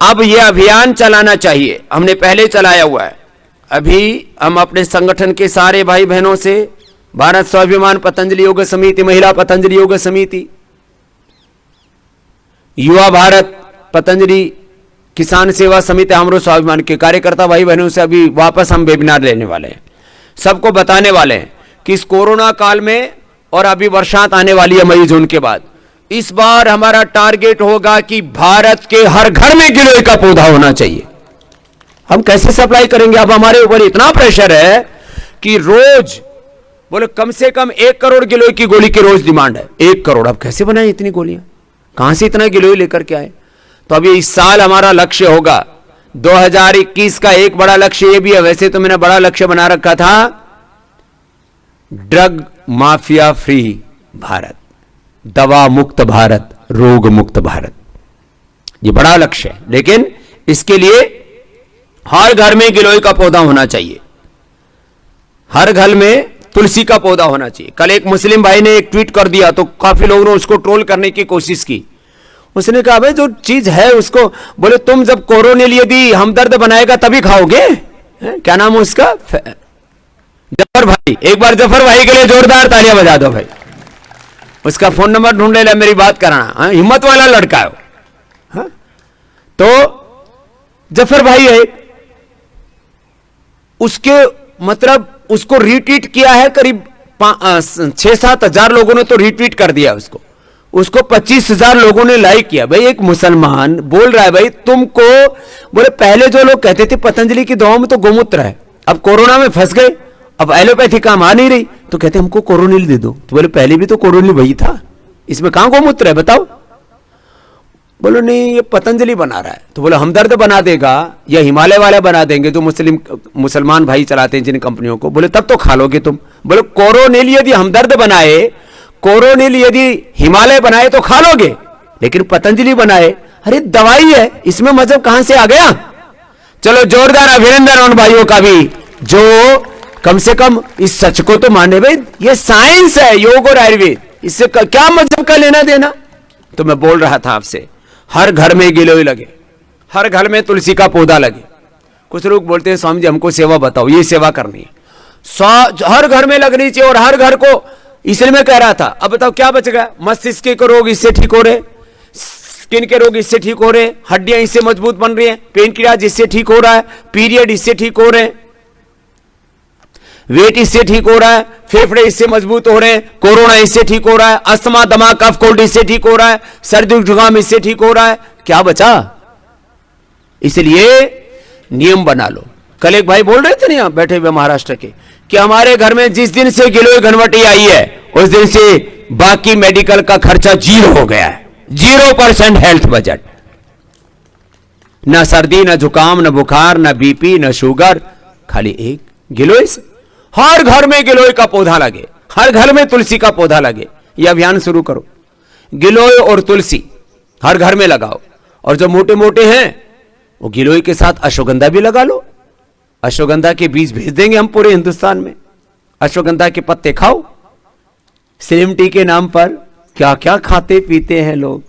अब यह अभियान चलाना चाहिए, हमने पहले चलाया हुआ है। अभी हम अपने संगठन के सारे भाई बहनों से, भारत स्वाभिमान पतंजलि योग समिति, महिला पतंजलि योग समिति, युवा भारत पतंजलि किसान सेवा समिति, हमरो स्वाभिमान के कार्यकर्ता भाई बहनों से अभी वापस हम वेबिनार लेने वाले हैं। सबको बताने वाले हैं कि इस कोरोना काल में, और अभी बरसात आने वाली है मई जून के बाद, इस बार हमारा टारगेट होगा कि भारत के हर घर में गिलोय का पौधा होना चाहिए। हम कैसे सप्लाई करेंगे? अब हमारे ऊपर इतना प्रेशर है कि रोज बोले कम से कम 1 करोड़ गिलोय की गोली की रोज डिमांड है। 1 करोड़, अब कैसे बनाए इतनी गोलियां? कहां से इतना गिलोय लेकर के आए? तो अभी इस साल हमारा लक्ष्य होगा 2021 का एक बड़ा लक्ष्य ये भी है, वैसे तो मैंने बड़ा लक्ष्य बना रखा था ड्रग माफिया फ्री भारत, दवा मुक्त भारत, रोग मुक्त भारत, ये बड़ा लक्ष्य है। लेकिन इसके लिए हर घर में गिलोय का पौधा होना चाहिए, हर घर में तुलसी का पौधा होना चाहिए। कल एक मुस्लिम भाई ने एक ट्वीट कर दिया तो काफी लोगों ने उसको ट्रोल करने की कोशिश की। उसने कहा भाई जो चीज है उसको, बोले तुम जब कोरोनिल यदि हमदर्द बनाएगा तभी खाओगे? क्या नाम है उसका? जफर भाई। एक बार जफर भाई के लिए जोरदार तालियां बजा दो भाई। उसका फोन नंबर ढूंढ ले, मेरी बात कराना। हिम्मत वाला लड़का है वो। तो जफर भाई है, उसके मतलब उसको रीट्वीट किया है करीब 6-7 हजार लोगों ने तो रीट्वीट कर दिया उसको 25,000 लोगों ने लाइक किया। भाई एक मुसलमान बोल रहा है भाई तुमको, बोले पहले जो लोग कहते थे पतंजलि की दवाओं में तो गोमूत्र है, अब कोरोना में फंस गए, अब एलोपैथी काम आ नहीं रही, तो कहते हमको कोरोनिल दे दो। तो बोले पहले भी तो कोरोनिल वही था, इसमें कहां गोमूत्र है बताओ? बोलो नहीं ये पतंजलि बना रहा है। तो बोले हमदर्द बना देगा या हिमालय वाले बना देंगे जो मुसलमान भाई चलाते हैं जिन कंपनियों को, बोले तब तो खा लोगे तुम। बोले कोरोनिल यदि हमदर्द बनाए, कोरोनिल यदि हिमालय बनाए तो खा लोगे, लेकिन पतंजलि बनाए, अरे दवाई है, इसमें मजहब कहां से आ गया? चलो जोरदार अभिनंदन उन भाइयों का भी जो कम से कम इस सच को तो माने। भाई ये साइंस है, योग और आयुर्वेद, इससे क्या मजहब का लेना देना? तो मैं बोल रहा था आपसे हर घर में गिलोय लगे, हर घर में तुलसी का पौधा लगे। कुछ लोग बोलते हैं स्वामी जी हमको सेवा बताओ, ये सेवा करनी है, हर घर में लगनी चाहिए। और हर घर को, इसलिए मैं कह रहा था, अब बताओ क्या बच गया? मस्तिष्क के रोग इससे ठीक हो रहे, स्किन के रोग इससे ठीक हो रहे, हड्डियां इससे मजबूत बन रही हैं, पेनक्रियाज इससे ठीक हो रहा है, पीरियड इससे ठीक हो रहे हैं, वेट इससे ठीक हो रहा है, फेफड़े इससे मजबूत हो रहे हैं, कोरोना इससे ठीक हो रहा है, अस्थमा दमा कफ कोल्ड इससे ठीक हो रहा है, सर्दी जुकाम इससे ठीक हो रहा है, क्या बचा? इसलिए नियम बना लो। कल एक भाई बोल रहे थे ना यहां बैठे हुए महाराष्ट्र के, कि हमारे घर में जिस दिन से गिलोय घनवटी आई है उस दिन से बाकी मेडिकल का खर्चा 0 हो गया है, 0% हेल्थ बजट। ना सर्दी, ना जुकाम, ना बुखार, ना बीपी, ना शुगर, खाली एक गिलोय से। हर घर में गिलोय का पौधा लगे, हर घर में तुलसी का पौधा लगे। यह अभियान शुरू करो, गिलोय और तुलसी हर घर में लगाओ। और जो मोटे मोटे हैं वो गिलोय के साथ अश्वगंधा भी लगा लो। अश्वगंधा के बीज भेज देंगे हम पूरे हिंदुस्तान में। अश्वगंधा के पत्ते खाओ। स्लिम टी के नाम पर क्या क्या खाते पीते हैं लोग।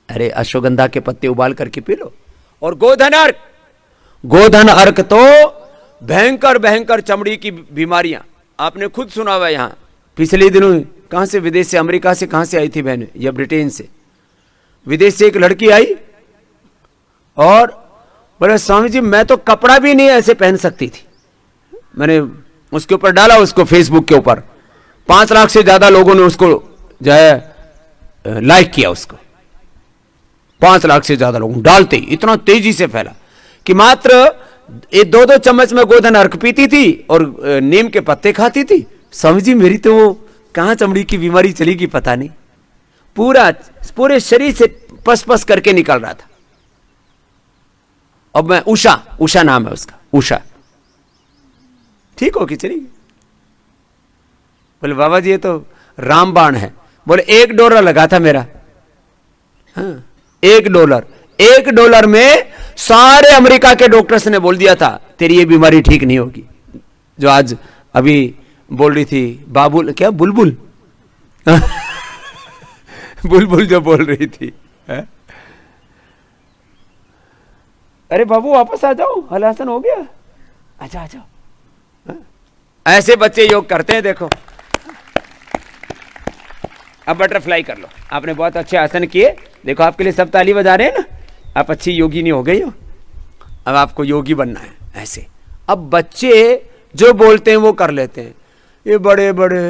अरे अश्वगंधा के पत्ते उबाल करके पी लो। और गोधन अर्क, गोधन अर्क तो भयंकर भयंकर चमड़ी की बीमारियां आपने खुद सुना हुआ। यहां पिछले दिनों कहां से, विदेश से, अमेरिका से कहां से आई थी बहन या ब्रिटेन से, विदेश से एक लड़की आई और बोले स्वामी जी मैं तो कपड़ा भी नहीं ऐसे पहन सकती थी। मैंने उसके ऊपर डाला, उसको फेसबुक के ऊपर 5 लाख से ज्यादा लोगों ने उसको जो है लाइक किया। उसको 5 लाख से ज्यादा लोगों डालते इतना तेजी से फैला कि मात्र 2-2 चम्मच में गोधन अर्क पीती थी और नीम के पत्ते खाती थी। स्वामी जी मेरी तो वो कहां चमड़ी की बीमारी चली गई पता नहीं, पूरे शरीर से पस पस करके निकल रहा था। अब मैं उषा नाम है उसका, उषा ठीक हो कि चली गई। बोले बाबा जी ये तो रामबाण है। बोले $1 लगा था मेरा। हाँ, $1 में सारे अमेरिका के डॉक्टर्स ने बोल दिया था तेरी ये बीमारी ठीक नहीं होगी। जो आज अभी बोल रही थी क्या बुलबुल बुलबुल जो बोल रही थी है? अरे बाबू वापस आ जाओ, हलासन हो गया, अच्छा आ जाओ। ऐसे बच्चे योग करते हैं देखो। अब बटरफ्लाई कर लो। आपने बहुत अच्छे आसन किए, देखो आपके लिए सब ताली बजा रहे हैं ना। आप अच्छी योगिनी हो गई हो, अब आपको योगी बनना है ऐसे। अब बच्चे जो बोलते हैं वो कर लेते हैं। ये बड़े बड़े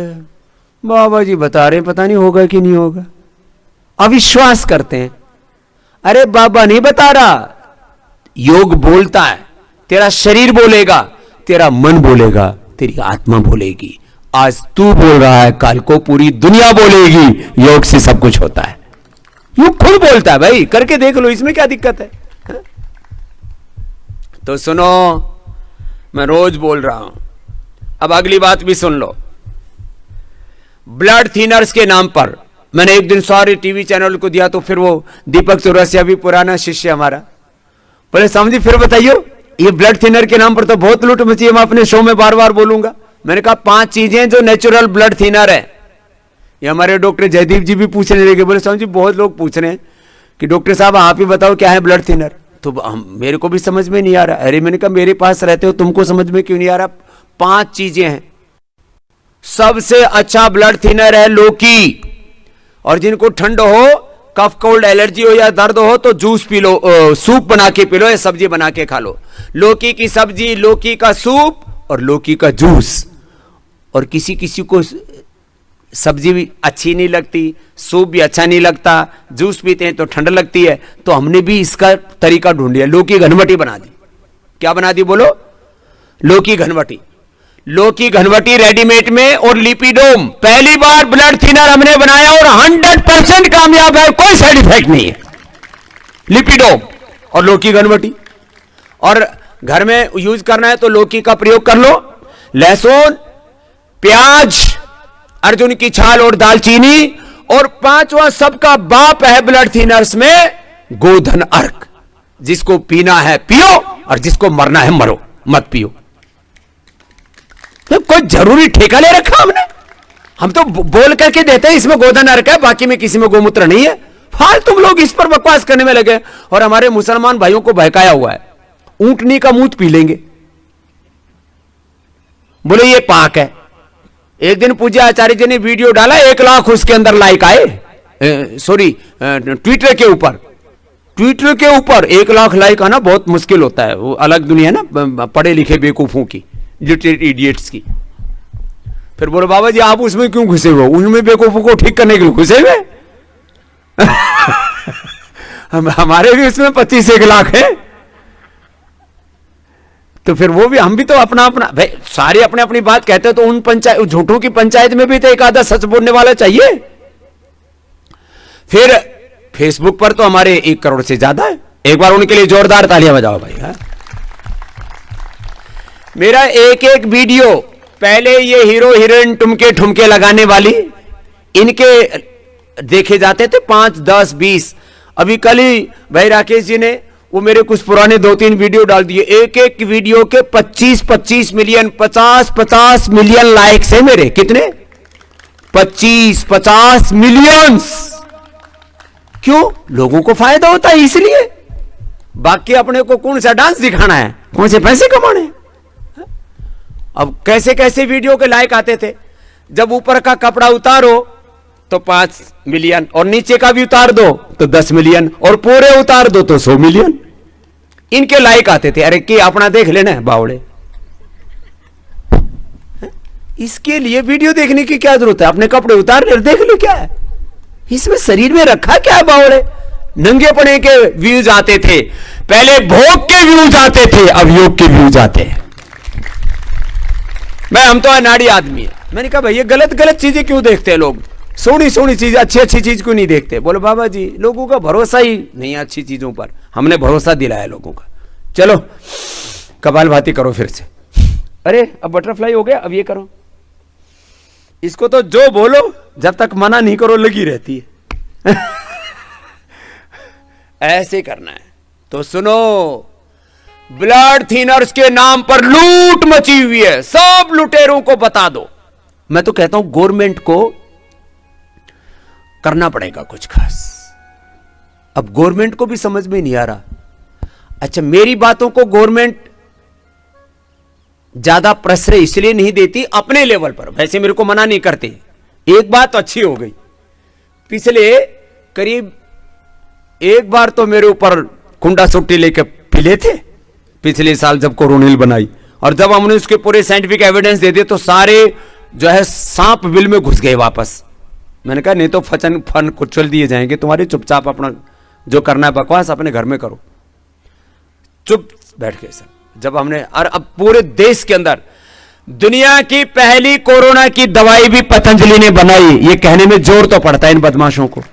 बाबा जी बता रहे हैं, पता नहीं होगा कि नहीं होगा, अविश्वास करते हैं। अरे बाबा नहीं बता रहा, योग बोलता है। तेरा शरीर बोलेगा, तेरा मन बोलेगा, तेरी आत्मा बोलेगी। आज तू बोल रहा है, कल को पूरी दुनिया बोलेगी। योग से सब कुछ होता है। यू खुद बोलता है भाई, करके देख लो, इसमें क्या दिक्कत है? तो सुनो, मैं रोज बोल रहा हूं, अब अगली बात भी सुन लो। ब्लड थिनर्स के नाम पर मैंने एक दिन सारे टीवी चैनल को दिया, तो फिर वो दीपक चौरसिया भी पुराना शिष्य हमारा बोले, समझी फिर बताइयो, ये ब्लड थिनर के नाम पर तो बहुत लूट मची है, मैं अपने शो में बार बार बोलूंगा। मैंने कहा 5 चीजें जो नेचुरल ब्लड थिनर है। ये हमारे डॉक्टर जयदीप जी भी पूछने लगे, बोले समझी बहुत लोग पूछ रहे हैं कि डॉक्टर साहब आप ही बताओ क्या है ब्लड थिनर। तो मेरे को भी समझ में नहीं आ रहा। अरे मैंने कहा मेरे पास रहते हो, तुमको समझ में क्यों नहीं आ रहा? 5 चीजें हैं। सबसे अच्छा ब्लड थिनर है लौकी, और जिनको ठंड हो, कफ कोल्ड एलर्जी हो या दर्द हो तो जूस पी लो, सूप बना के पी लो या सब्जी बना के खा लो। लौकी की सब्जी, लौकी का सूप और लौकी का जूस। और किसी किसी को सब्जी भी अच्छी नहीं लगती, सूप भी अच्छा नहीं लगता, जूस पीते हैं तो ठंड लगती है, तो हमने भी इसका तरीका ढूंढ लिया, लौकी घनवटी बना दी। क्या बना दी बोलो? लौकी घनवटी। लौकी घनवटी रेडीमेड में, और लिपिडोम पहली बार ब्लड थिनर हमने बनाया और 100% कामयाब है, कोई साइड इफेक्ट नहीं है। लिपिडोम और लौकी घनवटी। और घर में यूज करना है तो लौकी का प्रयोग कर लो। लहसुन, प्याज, अर्जुन की छाल और दालचीनी। और 5वां सबका बाप है ब्लड थिनर्स में, गोधन अर्क। जिसको पीना है पियो और जिसको मरना है मरो, मत पियो। तो कोई जरूरी ठेका ले रखा हमने? हम तो बोल करके देते हैं इसमें गोधन अर्क है, बाकी में किसी में गोमूत्र नहीं है। फालतू तुम लोग इस पर बकवास करने में लगे, और हमारे मुसलमान भाइयों को बहकाया हुआ है। ऊंटनी का मूत पी लेंगे, बोले ये पाक है। एक दिन पूज्य आचार्य जी ने वीडियो डाला, 1 लाख उसके अंदर लाइक आए, सॉरी ट्विटर के ऊपर। ट्विटर के ऊपर 1 लाख लाइक आना बहुत मुश्किल होता है, वो अलग दुनिया ना पढ़े लिखे बेवकूफों की, इडियट्स की। फिर बोलो बाबा जी आप उसमें क्यों घुसे हुए? उनमें बेवकूफों को ठीक करने के लिए घुसे हुए। हमारे भी उसमें 25-1 लाख है, तो फिर वो भी, हम भी तो अपना अपना भाई, सारे अपने अपनी बात कहते हैं, तो उन पंचायत झूठों की पंचायत में भी तो एक आधा सच बोलने वाला चाहिए। फिर फेसबुक पर तो हमारे 1 करोड़ से ज्यादा है। एक बार उनके लिए जोरदार तालियां बजाओ भाई। हा? मेरा एक वीडियो, पहले ये हीरो हीरोइन टुमके ठुमके लगाने वाली, इनके देखे जाते थे 5, 10, 20। अभी कल ही भाई राकेश जी ने वो मेरे कुछ पुराने 2-3 वीडियो डाल दिए। एक वीडियो के 25-25 मिलियन, 50-50 मिलियन लाइक्स है मेरे। कितने? 25-50 मिलियंस। क्यों? लोगों को फायदा होता है इसलिए। बाकी अपने को कौन सा डांस दिखाना है, कौन से पैसे कमाने हैं। अब कैसे कैसे वीडियो के लाइक आते थे, जब ऊपर का कपड़ा उतारो तो 5 मिलियन, और नीचे का भी उतार दो तो 10 मिलियन, और पूरे उतार दो तो 100 मिलियन। इनके लाइक आते थे। अरे कि अपना देख लेना है बावड़े, इसके लिए वीडियो देखने की क्या जरूरत है? अपने कपड़े उतार ले, देख लो क्या है इसमें, शरीर में रखा क्या है बावड़े। नंगे पड़े के व्यूज आते थे, पहले भोग के व्यूज आते थे, अब योग के व्यूज आते हैं। हम तो अनाड़ी आदमी है। मैंने कहा भाई ये गलत गलत चीजें क्यों देखते हैं लोग, सोनी सोनी चीज, अच्छी अच्छी चीज क्यों नहीं देखते? बोलो बाबा जी लोगों का भरोसा ही नहीं है अच्छी चीजों पर, हमने भरोसा दिलाया लोगों का। चलो कपालभाति करो फिर से। अरे अब बटरफ्लाई हो गया, अब ये करो। इसको तो जो बोलो जब तक मना नहीं करो लगी रहती है। ऐसे करना है। तो सुनो, ब्लड थिनर्स के नाम पर लूट मची हुई है, सब लुटेरों को बता दो। मैं तो कहता हूं गवर्नमेंट को करना पड़ेगा कुछ खास। अब गवर्नमेंट को भी समझ में नहीं आ रहा। अच्छा, मेरी बातों को गवर्नमेंट ज्यादा प्रश्रय इसलिए नहीं देती अपने लेवल पर, वैसे मेरे को मना नहीं करते। एक बात अच्छी हो गई, पिछले करीब 1 बार तो मेरे ऊपर कुंडा सुट्टी लेके पिले थे पिछले साल जब कोरोनिल बनाई, और जब हमने उसके पूरे साइंटिफिक एविडेंस दे दिए तो सारे जो है सांप बिल में घुस गए वापस। मैंने कहा नहीं तो फन कुचल दिए जाएंगे तुम्हारे, चुपचाप अपना जो करना है बकवास अपने घर में करो। चुप बैठ गए सर। जब हमने, और अब पूरे देश के अंदर दुनिया की पहली कोरोना की दवाई भी पतंजलि ने बनाई, ये कहने में जोर तो पड़ता है इन बदमाशों को,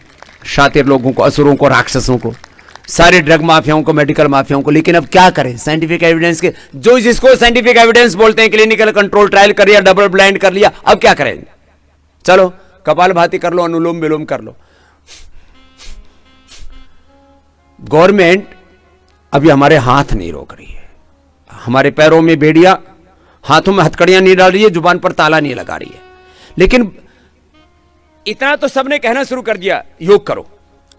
शातिर लोगों को, असुरों को, राक्षसों को, सारे ड्रग माफियाओं को, मेडिकल माफियाओं को। लेकिन अब क्या करें, साइंटिफिक एविडेंस के जो जिसको साइंटिफिक एविडेंस बोलते हैं, क्लिनिकल कंट्रोल ट्रायल कर लिया, डबल ब्लाइंड कर लिया, अब क्या करेंगे? चलो कपालभाति कर लो, अनुलोम विलोम कर लो। गवर्नमेंट अभी हमारे हाथ नहीं रोक रही है, हमारे पैरों में बेड़ियां, हाथों में हथकड़ियां नहीं डाल रही है, जुबान पर ताला नहीं लगा रही है। लेकिन इतना तो सबने कहना शुरू कर दिया, योग करो।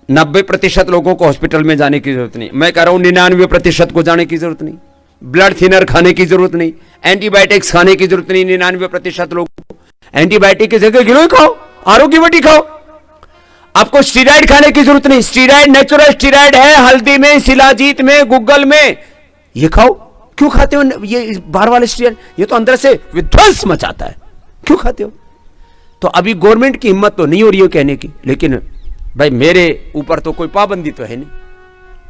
90% लोगों को हॉस्पिटल में जाने की जरूरत नहीं, मैं कह रहा हूं 99% को जाने की जरूरत नहीं, ब्लड थिनर खाने की जरूरत नहीं, एंटीबायोटिक्स खाने की जरूरत नहीं। 99% लोगों को एंटीबायोटिक की जगह गिलोय खाओ, आरोग्य वटी खाओ। आपको स्टीरॉइड खाने की जरूरत नहीं, स्टीरॉइड नेचुरल स्टीरॉइड है हल्दी में, शिलाजीत में, गुग्गल में, ये खाओ। क्यों खाते हो ये बाहर वाले स्टीरॉइड? ये तो अंदर से विध्वंस मचाता है, क्यों खाते हो? तो अभी गवर्नमेंट की हिम्मत तो नहीं हो रही है कहने की, लेकिन भाई मेरे ऊपर तो कोई पाबंदी तो है नहीं,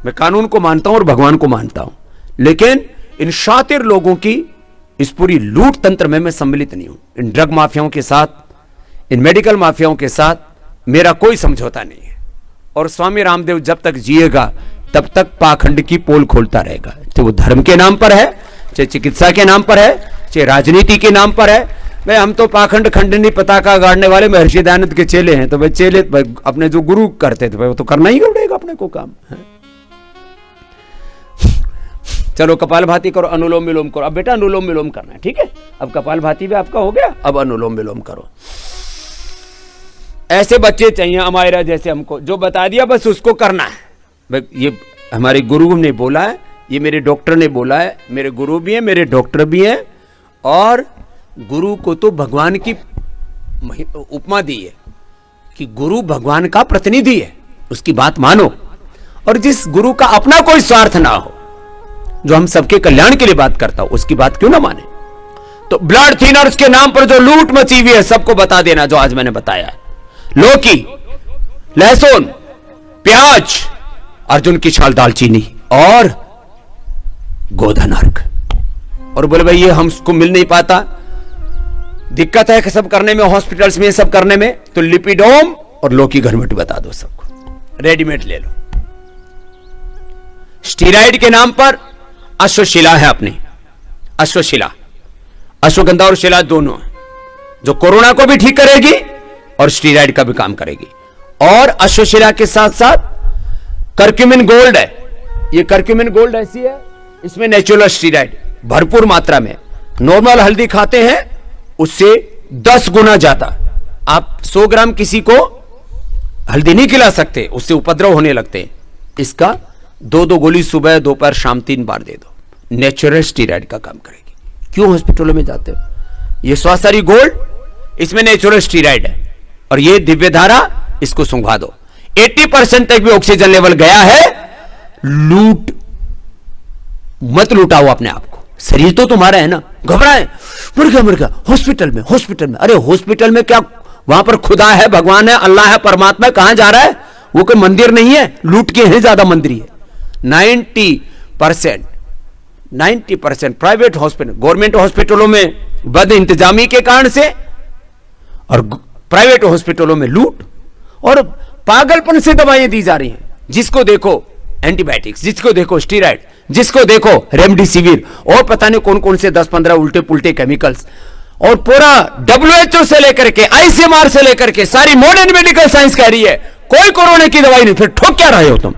मैं कानून को मानता हूं और भगवान को मानता हूं, लेकिन इन शातिर लोगों की इस पूरी लूट तंत्र में मैं सम्मिलित नहीं हूं। इन ड्रग माफियाओं के साथ, इन मेडिकल माफियाओं के साथ मेरा कोई समझौता नहीं है। और स्वामी रामदेव जब तक जिएगा तब तक पाखंड की पोल खोलता रहेगा, चाहे वो धर्म के नाम पर है, चाहे चिकित्सा के नाम पर है, चाहे राजनीति के नाम पर है। भाई हम तो पाखंड खंडनी पताका गाड़ने वाले महर्षि दयानंद के चेले हैं, तो भाई चेले भाई अपने जो गुरु करते थे भाई वो तो करना ही पड़ेगा अपने को काम है। चलो कपालभाति करो, अनुलोम विलोम करो। अब बेटा अनुलोम विलोम करना है, ठीक है? अब कपालभाति भी आपका हो गया, अब अनुलोम विलोम करो। ऐसे बच्चे चाहिए अमायरा जैसे, हमको जो बता दिया बस उसको करना है। भाई ये हमारे गुरु ने बोला है, ये मेरे डॉक्टर ने बोला है, मेरे गुरु भी हैं, मेरे डॉक्टर भी हैं, और गुरु को तो भगवान की उपमा दी है कि गुरु भगवान का प्रतिनिधि है, उसकी बात मानो। और जिस गुरु का अपना कोई स्वार्थ ना हो, जो हम सबके कल्याण के लिए बात करता हो, उसकी बात क्यों ना माने? तो ब्लड थिनर्स के नाम पर जो लूट मची हुई है सबको बता देना, जो आज मैंने बताया है। लौकी, लहसुन, प्याज, अर्जुन की छाल, दालचीनी और गोधन अर्घ। और बोले भाई ये हमको मिल नहीं पाता, दिक्कत है सब करने में, हॉस्पिटल्स में सब करने में, तो लिपिडोम और लौकी घरमटी बता दो सबको, रेडीमेड ले लो। स्टीराइड के नाम पर अश्वशिला है अपनी, अश्वशिला, अश्वगंधा और शिला दोनों है, जो कोरोना को भी ठीक करेगी और स्टीराइड का भी काम करेगी। और अश्वशिला के साथ साथ करक्यूमिन गोल्ड है, ये करक्यूमिन गोल्ड ऐसी है, इसमें नेचुरल स्टीराइड भरपूर मात्रा में। नॉर्मल हल्दी खाते हैं उससे 10 गुना ज्यादा। आप 100 ग्राम किसी को हल्दी नहीं खिला सकते, उससे उपद्रव होने लगते हैं। इसका 2-2 गोली सुबह दोपहर शाम 3 बार दे दो, नेचुरल स्टीराइड का काम करेगी। क्यों हॉस्पिटलों में जाते हो? ये स्वास्थ्य गोल्ड, इसमें नेचुरल स्टीराइड है, और ये दिव्य धारा, इसको सुंघा दो। 80% तक भी ऑक्सीजन लेवल गया है। लूट मत लूटाओ अपने आप को, शरीर तो तुम्हारा है ना। घबराए, मर गया हॉस्पिटल में, हॉस्पिटल में। अरे हॉस्पिटल में क्या, वहां पर खुदा है, भगवान है, अल्लाह है, परमात्मा है, कहां जा रहा है? वो कोई मंदिर नहीं है, लूट के हैं ज्यादा मंदिर है। 90% प्राइवेट हॉस्पिटल, गवर्नमेंट हॉस्पिटलों में बद इंतजामी के कारण से, और प्राइवेट हॉस्पिटलों में लूट और पागलपन से दवाएं दी जा रही हैं। जिसको देखो एंटीबायोटिक्स, जिसको देखो स्टीराइड, जिसको देखो रेमडेसिविर, और पता नहीं कौन कौन से 10-15 उल्टे पुल्टे केमिकल्स। और पूरा WHO से लेकर के, ICMR से लेकर के, सारी मॉडर्न मेडिकल साइंस कह रही है कोई कोरोना की दवाई नहीं। फिर ठोक क्या रहे हो तुम?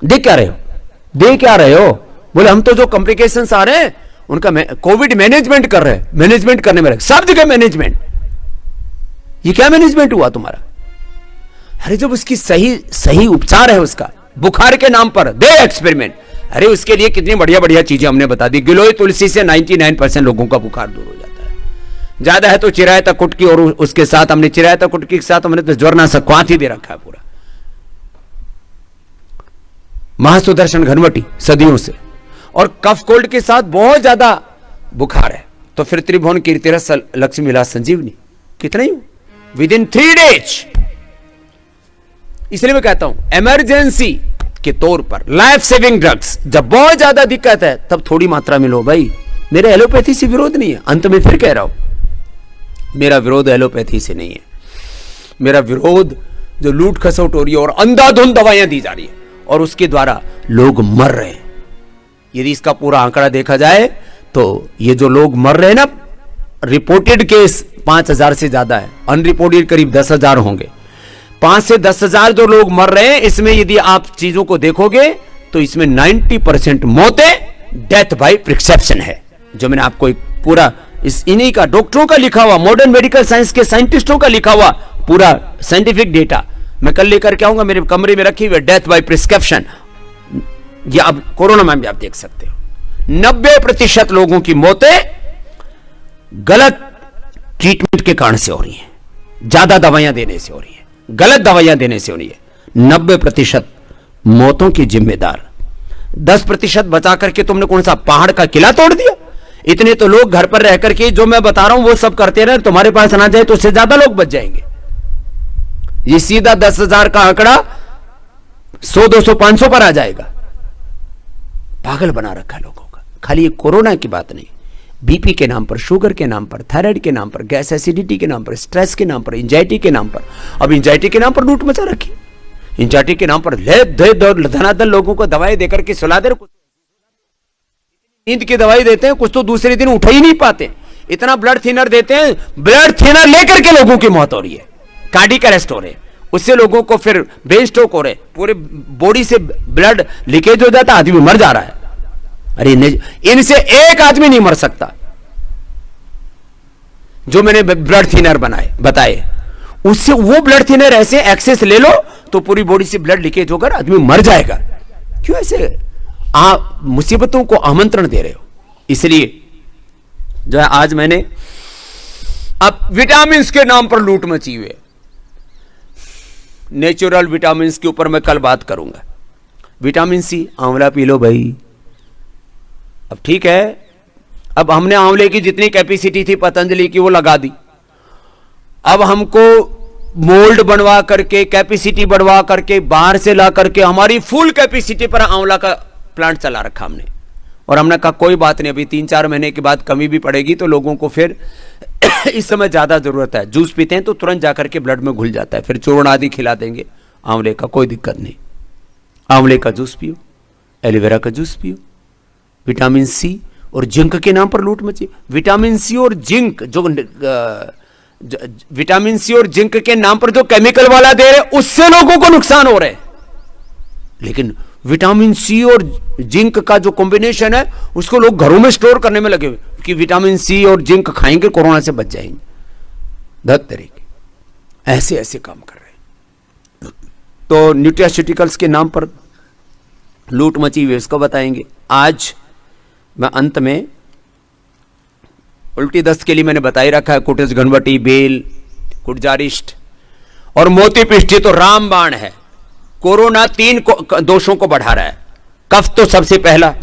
देख क्या रहे हो? दे क्या रहे हो? बोले हम तो जो कॉम्प्लिकेशंस आ रहे हैं उनका कोविड मैनेजमेंट कर रहे हैं। मैनेजमेंट करने में सब जगह मैनेजमेंट। ये क्या मैनेजमेंट हुआ तुम्हारा? अरे जब उसकी सही उपचार है, उसका बुखार के नाम पर दे एक्सपेरिमेंट। अरे उसके लिए कितनी बढ़िया बढ़िया चीजें हमने बता दी। गिलोय तुलसी से 99% लोगों का बुखार दूर हो जाता है। ज्यादा है तो चिरायता कुटकी, और उसके साथ हमने चिरायता कुटकी के साथ हमने तो ज्वरना सक्वात ही दे रखा है पूरा। महासुदर्शन घनवटी सदियों से, और कफ कोल्ड के साथ बहुत ज्यादा बुखार है तो फिर त्रिभुवन कीर्तिरस लक्ष्मी विलास संजीवनी, कितना ही विद इन 3 डेज। इसलिए मैं कहता हूं इमरजेंसी के तौर पर लाइफ सेविंग ड्रग्स, जब बहुत ज्यादा दिक्कत है तब थोड़ी मात्रा में लो भाई। मेरा एलोपैथी से विरोध नहीं है, अंत में फिर कह रहा हूं, मेरा विरोध एलोपैथी से नहीं है, मेरा विरोध जो लूट खसोट हो रही है और अंधाधुंध दवाइयां दी जा रही है और उसके द्वारा लोग मर रहे हैं। यदि इसका पूरा आंकड़ा देखा जाए तो ये जो लोग मर रहे हैं ना, रिपोर्टेड केस 5,000 से ज्यादा है, अनरिपोर्टेड करीब 10,000 होंगे। 5 से 10,000 जो लोग मर रहे हैं, इसमें यदि आप चीजों को देखोगे तो इसमें 90% मौतें डेथ बाय प्रिस्क्रिप्शन है। जो मैंने आपको एक पूरा इस इन्हीं का डॉक्टरों का लिखा हुआ, मॉडर्न मेडिकल साइंस के साइंटिस्टों का लिखा हुआ पूरा साइंटिफिक डेटा मैं कल लेकर के आऊंगा, मेरे कमरे में रखी हुई डेथ बाय प्रिस्क्रिप्शन। ये अब कोरोना में भी आप देख सकते हो 90% लोगों की मौतें गलत ट्रीटमेंट के कारण से हो रही हैं, ज्यादा दवाइयां देने से हो रही हैं, गलत दवाइयां देने से हो रही है। 90% मौतों की जिम्मेदार 10% बचा करके तुमने कौन सा पहाड़ का किला तोड़ दिया? इतने तो लोग घर पर रह करके जो मैं बता रहा हूं वो सब करते रहे, तुम्हारे पास ना जाए तो उससे ज्यादा लोग बच जाएंगे। ये सीधा 10,000 का आंकड़ा 100, 200, 500 पर आ जाएगा। पागल बना रखा है लोगों का। खाली ये कोरोना की बात नहीं, बीपी के नाम पर, शुगर के नाम पर, थायराइड के नाम पर, गैस एसिडिटी के नाम पर, स्ट्रेस के नाम पर, एंजाइटी के नाम पर। अब एंजाइटी के नाम पर लूट मचा रखी, एंजाइटी के नाम पर धनाधन लोगों को दवाई देकर के सुला दे। नींद की दवाई देते हैं, कुछ तो दूसरे दिन उठ ही नहीं पाते। इतना ब्लड थिनर देते हैं, ब्लड थिनर लेकर के लोगों की मौत हो रही है, कार्डियक अरेस्ट हो रहे हैं, उससे लोगों को फिर ब्रेन स्ट्रोक हो रहे, पूरे बॉडी से ब्लड लीकेज हो जाता, आदमी मर जा रहा है। अरे इनसे एक आदमी नहीं मर सकता। जो मैंने ब्लड थिनर बताए, उससे वो ब्लड थिनर ऐसे एक्सेस ले लो तो पूरी बॉडी से ब्लड लीकेज होकर आदमी मर जाएगा। क्यों ऐसे आप मुसीबतों को आमंत्रण दे रहे हो? इसलिए जो है आज मैंने अब विटामिन के नाम पर लूट मची हुई है। नेचुरल विटामिन के ऊपर मैं कल बात करूंगा। विटामिन सी, आंवला पी लो भाई। अब ठीक है, अब हमने आंवले की जितनी कैपेसिटी थी पतंजलि की वो लगा दी। अब हमको मोल्ड बनवा करके, कैपेसिटी बढ़वा करके, बाहर से ला करके हमारी फुल कैपेसिटी पर आंवला का प्लांट चला रखा हमने। और हमने कहा कोई बात नहीं, अभी 3-4 महीने के बाद कमी भी पड़ेगी तो लोगों को फिर इस समय ज्यादा जरूरत है। जूस पीते हैं तो तुरंत जाकर के ब्लड में घुल जाता है, फिर चूर्ण आदि खिला देंगे आंवले का, कोई दिक्कत नहीं। आंवले का जूस पियो, एलोवेरा का जूस पियो। विटामिन सी और जिंक के नाम पर लूट मची। विटामिन सी और जिंक विटामिन सी और जिंक के नाम पर जो केमिकल वाला दे रहे उससे लोगों को नुकसान हो रहे हैं। लेकिन विटामिन सी और जिंक का जो कॉम्बिनेशन है उसको लोग घरों में स्टोर करने में लगे हुए कि विटामिन सी और जिंक खाएंगे कोरोना से बच जाएंगे। दत्त तरीके ऐसे ऐसे काम कर रहे हैं। तो न्यूट्रास्यूटिकल्स के नाम पर लूट मची हुई, इसको बताएंगे। आज मैं अंत में उल्टी दस्त के लिए मैंने बता ही रखा है, कुटज घनवटी, बेल, कुटजारिष्ट और मोती पिष्टी तो रामबाण है। कोरोना 3 दोषों को बढ़ा रहा है। कफ तो सबसे पहला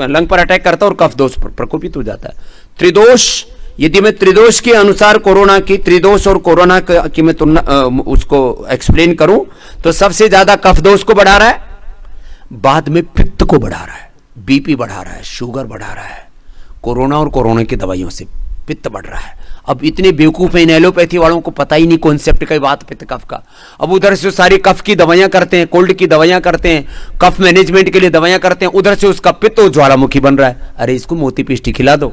लंग पर अटैक करता है और कफ दोष प्रकोपित हो जाता है। त्रिदोष, यदि मैं त्रिदोष के अनुसार कोरोना की, त्रिदोष और कोरोना की मैं तुलना उसको एक्सप्लेन करूं तो सबसे ज्यादा कफ दोष को बढ़ा रहा है, बाद में पित्त को बढ़ा रहा है, बीपी बढ़ा रहा है, शुगर बढ़ा रहा है। कोरोना और कोरोना की दवाइयों से पित्त बढ़ रहा है। अब इतने बेवकूफ हैं इन एलोपैथी वालों को, पता ही नहीं कॉन्सेप्ट का बात पित्त कफ का। अब उधर से सारी कफ की दवाइयां करते हैं, कोल्ड की दवाइयां करते हैं, कफ मैनेजमेंट के लिए दवाइयां करते हैं, उधर से उसका पित्त ज्वालामुखी बन रहा है। अरे इसको मोती पिष्टी खिला दो।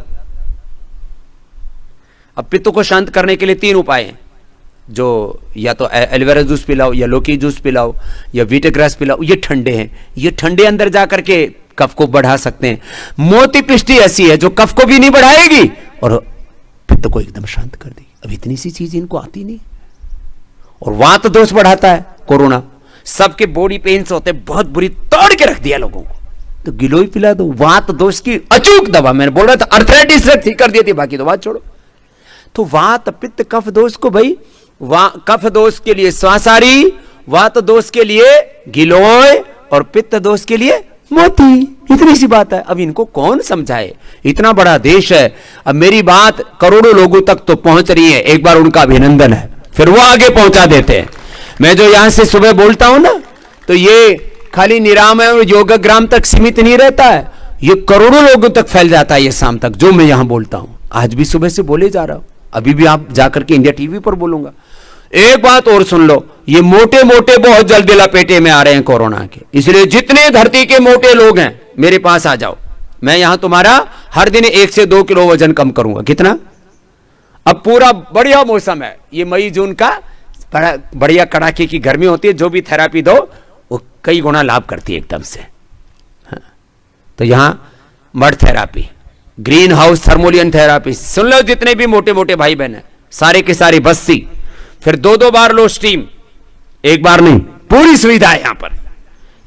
अब पित्त को शांत करने के लिए 3 उपाय हैं, जो या तो एलोवेरा जूस पिलाओ, या लौकी जूस पिलाओ, या वीटग्रास पिलाओ। ये ठंडे हैं, ये ठंडे अंदर जाकर के कफ को बढ़ा सकते हैं। मोती पिष्टी ऐसी है जो कफ को भी नहीं बढ़ाएगी और पित्त को एकदम शांत कर देगी। अब इतनी सी चीज इनको आती नहीं। और वात दोष बढ़ाता है कोरोना। सबके बॉडी पेन्स होते हैं, बहुत बुरी, तोड़ के रख दिया लोगों को, तो गिलोय पिला दो। वात दोष की अचूक दवा, मैंने बोल रहा था अर्थराइटिस से ठीक कर दी थी, बाकी तो बात छोड़ो। तो वात पित्त कफ दोष को भाई, कफ दोष के लिए स्वासारी, वात दोष के लिए गिलोय और पित्त दोष के लिए मोती। इतनी सी बात है। अब इनको कौन समझाए? इतना बड़ा देश है। अब मेरी बात करोड़ों लोगों तक तो पहुंच रही है, एक बार उनका अभिनंदन है, फिर वो आगे पहुंचा देते हैं। मैं जो यहां से सुबह बोलता हूं ना, तो ये खाली निरामय और योगग्राम तक सीमित नहीं रहता है, ये करोड़ों लोगों तक फैल जाता है। ये शाम तक जो मैं यहां बोलता हूं, आज भी सुबह से बोले जा रहा हूं, अभी भी आप जाकर के इंडिया टीवी पर बोलूंगा। एक बात और सुन लो, ये मोटे मोटे बहुत जल्दी लपेटे में आ रहे हैं कोरोना के, इसलिए जितने धरती के मोटे लोग हैं मेरे पास आ जाओ, मैं यहां तुम्हारा हर दिन 1 से 2 किलो वजन कम करूंगा। कितना? अब पूरा बढ़िया मौसम है, ये मई जून का बड़ा बढ़िया कड़ाके की गर्मी होती है, जो भी थेरापी दो वो कई गुना लाभ करती है एकदम से। हाँ। तो यहां मड थेरापी, ग्रीन हाउस थर्मोलियन थेरापी, सुन लो जितने भी मोटे मोटे भाई बहन है सारे के सारे बस्सी, फिर 2-2 बार लो स्टीम, एक बार नहीं, पूरी सुविधा है यहां पर।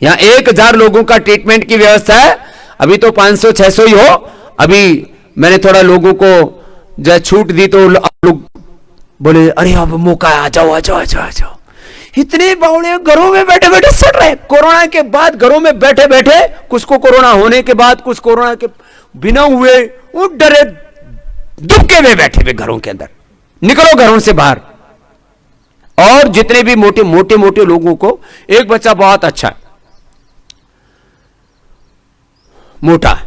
यहां 1000 लोगों का ट्रीटमेंट की व्यवस्था है, अभी तो 500-600 ही हो, अभी मैंने थोड़ा लोगों को जो छूट दी तो लोग बोले अरे अब मौका है, आ जाओ आ जाओ आ जाओ आ जाओ। इतने बावड़े घरों में बैठे बैठे सड़ रहे, कोरोना के बाद घरों में बैठे बैठे, कुछ को कोरोना होने के बाद, कुछ कोरोना के बिना हुए, वो डरे दुबके में बैठे हुए घरों के अंदर। निकलो घरों से बाहर। और जितने भी मोटे मोटे मोटे लोगों को, एक बच्चा बहुत अच्छा मोटा,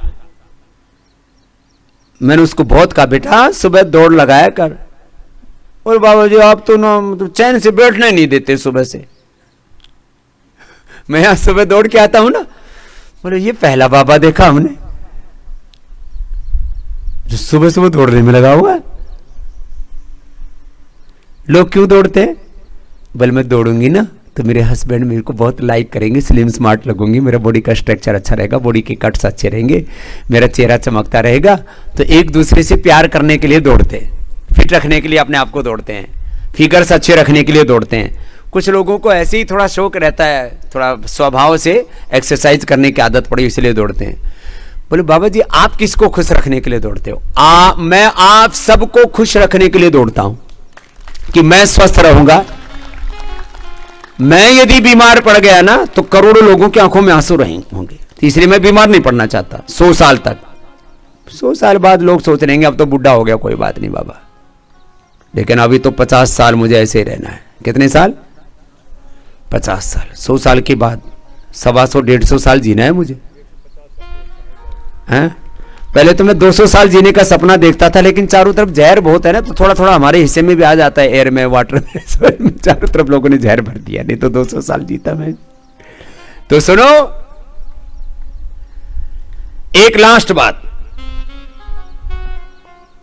मैंने उसको बहुत कहा बेटा सुबह दौड़ लगाया कर, और बाबा जी आप तो ना तो चैन से बैठने नहीं देते सुबह से। मैं यहां सुबह दौड़ के आता हूं ना, बोले ये पहला बाबा देखा हमने जो सुबह सुबह दौड़ने में लगा हुआ है। लोग क्यों दौड़ते हैं? बोले मैं दौड़ूंगी ना तो मेरे हस्बैंड मेरे को बहुत लाइक करेंगे, स्लिम स्मार्ट लगूंगी, मेरा बॉडी का स्ट्रक्चर अच्छा रहेगा, बॉडी के कट्स अच्छे रहेंगे, मेरा चेहरा चमकता रहेगा। तो एक दूसरे से प्यार करने के लिए दौड़ते हैं, फिट रखने के लिए अपने आप को दौड़ते हैं, फिगर्स अच्छे रखने के लिए दौड़ते हैं। कुछ लोगों को ऐसे ही थोड़ा शौक रहता है, थोड़ा स्वभाव से एक्सरसाइज करने की आदत पड़ी इसलिए दौड़ते हैं। बोले बाबा जी आप किसको खुश रखने के लिए दौड़ते हो? मैं आप सबको खुश रखने के लिए दौड़ता हूं कि मैं स्वस्थ रहूंगा। मैं यदि बीमार पड़ गया ना तो करोड़ों लोगों की आंखों में आंसू होंगे, तो इसलिए मैं बीमार नहीं पड़ना चाहता 100 साल तक। 100 साल बाद लोग सोच रहेंगे अब तो बुढ़ा हो गया, कोई बात नहीं बाबा, लेकिन अभी तो 50 साल मुझे ऐसे ही रहना है। कितने साल? 50 साल। 100 साल के बाद 125-150 साल जीना है मुझे, हैं? पहले तो मैं 200 साल जीने का सपना देखता था, लेकिन चारों तरफ जहर बहुत है ना, तो थोड़ा थोड़ा हमारे हिस्से में भी आ जाता है, एयर में, वाटर में, चारों तरफ लोगों ने जहर भर दिया, नहीं तो 200 साल जीता मैं। तो सुनो, एक लास्ट बात,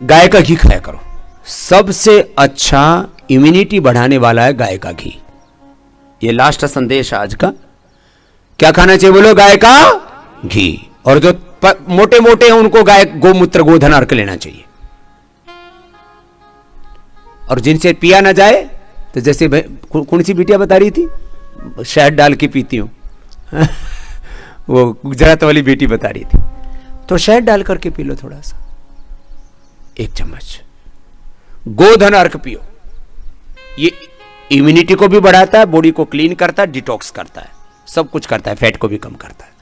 गाय का घी खाया करो, सबसे अच्छा इम्यूनिटी बढ़ाने वाला है गाय का घी। ये लास्ट संदेश आज का। क्या खाना चाहिए बोलो? गाय का घी। और जो मोटे मोटे हैं उनको गाय गोमूत्र गोधन अर्क लेना चाहिए। और जिनसे पिया ना जाए तो जैसे कौन सी बिटिया बता रही थी, शहद डाल के पीती हूं वो गुजरात वाली बेटी बता रही थी, तो शहद डाल करके पी लो थोड़ा सा, 1 चम्मच गोधन अर्क पियो। ये इम्यूनिटी को भी बढ़ाता है, बॉडी को क्लीन करता है, डिटॉक्स करता है, सब कुछ करता है, फैट को भी कम करता है।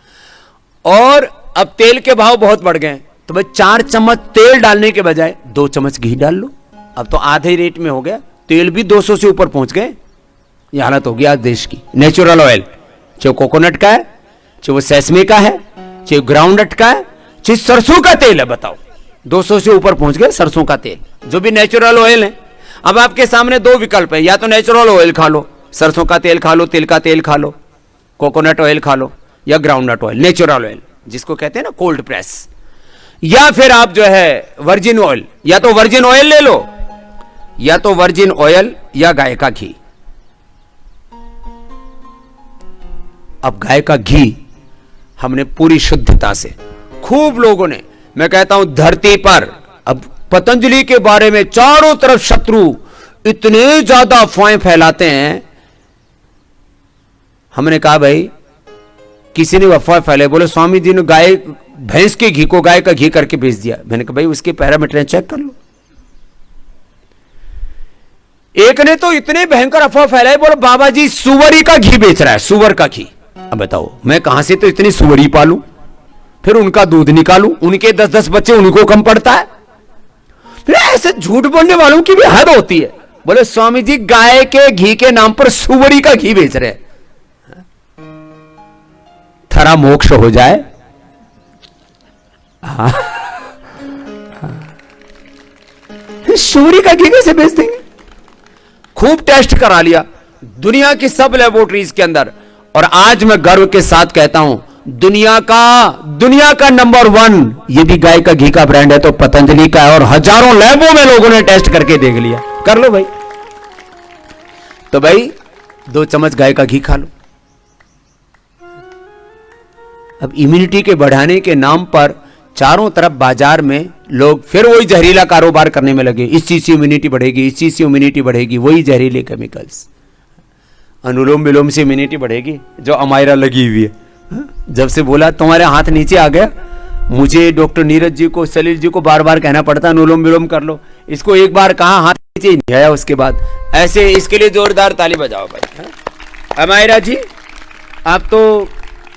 और अब तेल के भाव बहुत बढ़ गए, तो भाई 4 चम्मच तेल डालने के बजाय 2 चम्मच घी डाल लो। अब तो आधे रेट में हो गया, तेल भी 200 से ऊपर पहुंच गए। ये हालत होगी आज देश की। नेचुरल ऑयल, चाहे कोकोनट का है, चाहे वो सेसमे का है, चाहे ग्राउंडनट का है, चाहे सरसों का तेल है, बताओ 200 से ऊपर पहुंच गए सरसों का तेल, जो भी नेचुरल ऑयल है। अब आपके सामने 2 विकल्प है, या तो नेचुरल ऑयल खा लो, सरसों का तेल खा लो, तिल का तेल खा लो, कोकोनट ऑयल खा लो, या ग्राउंडनट ऑयल, नेचुरल ऑयल जिसको कहते हैं ना कोल्ड प्रेस, या फिर आप जो है वर्जिन ऑयल, या तो वर्जिन ऑयल ले लो, या तो वर्जिन ऑयल या गाय का घी। अब गाय का घी हमने पूरी शुद्धता से, खूब लोगों ने, मैं कहता हूं धरती पर अब पतंजलि के बारे में चारों तरफ शत्रु इतने ज्यादा अफवाहें फैलाते हैं। हमने कहा भाई किसी ने अफवाह फैले, बोले स्वामी जी ने गाय भैंस के घी को गाय का घी करके बेच दिया। मैंने कहा भाई उसके पैरामीटर चेक कर लो। एक ने तो इतने भयंकर अफवाह फैलाई, बोले बाबा जी सुवरी का घी बेच रहा है, सुवर का घी। अब बताओ मैं कहां से तो इतनी सुवरी पालूं, फिर उनका दूध निकालूं, उनके 10-10 बच्चे उनको कम पड़ता है। फिर ऐसे झूठ बोलने वालों की भी हद होती है। बोले स्वामी जी गाय के घी के नाम पर सुवरी का घी बेच रहे हैं, थरा मोक्ष हो जाए। सुवरी का घी कैसे बेच देंगे? खूब टेस्ट करा लिया दुनिया की सब लेबोरेटरीज के अंदर, और आज मैं गर्व के साथ कहता हूं दुनिया का नंबर 1 ये भी गाय का घी का ब्रांड है तो पतंजलि का है, और हजारों लैबों में लोगों ने टेस्ट करके देख लिया। कर लो भाई, तो भाई 2 चम्मच गाय का घी खा लो। अब इम्यूनिटी के बढ़ाने के नाम पर चारों तरफ बाजार में लोग फिर वही जहरीला कारोबार करने में लगे, इस चीज से इम्यूनिटी बढ़ेगी, इस चीज से इम्यूनिटी बढ़ेगी, वही जहरीले केमिकल्स। अनुलोम विलोम से इम्यूनिटी बढ़ेगी, जो अमायरा लगी हुई है। जब से बोला तुम्हारे हाथ नीचे आ गया, मुझे डॉक्टर नीरज जी को, सलील जी को बार बार कहना पड़ता अनुलोम विलोम कर लो, इसको एक बार कहा हाथ नीचे नहीं आया, उसके बाद ऐसे इसके लिए जोरदार ताली बजाओ भाई। अमायरा जी आप तो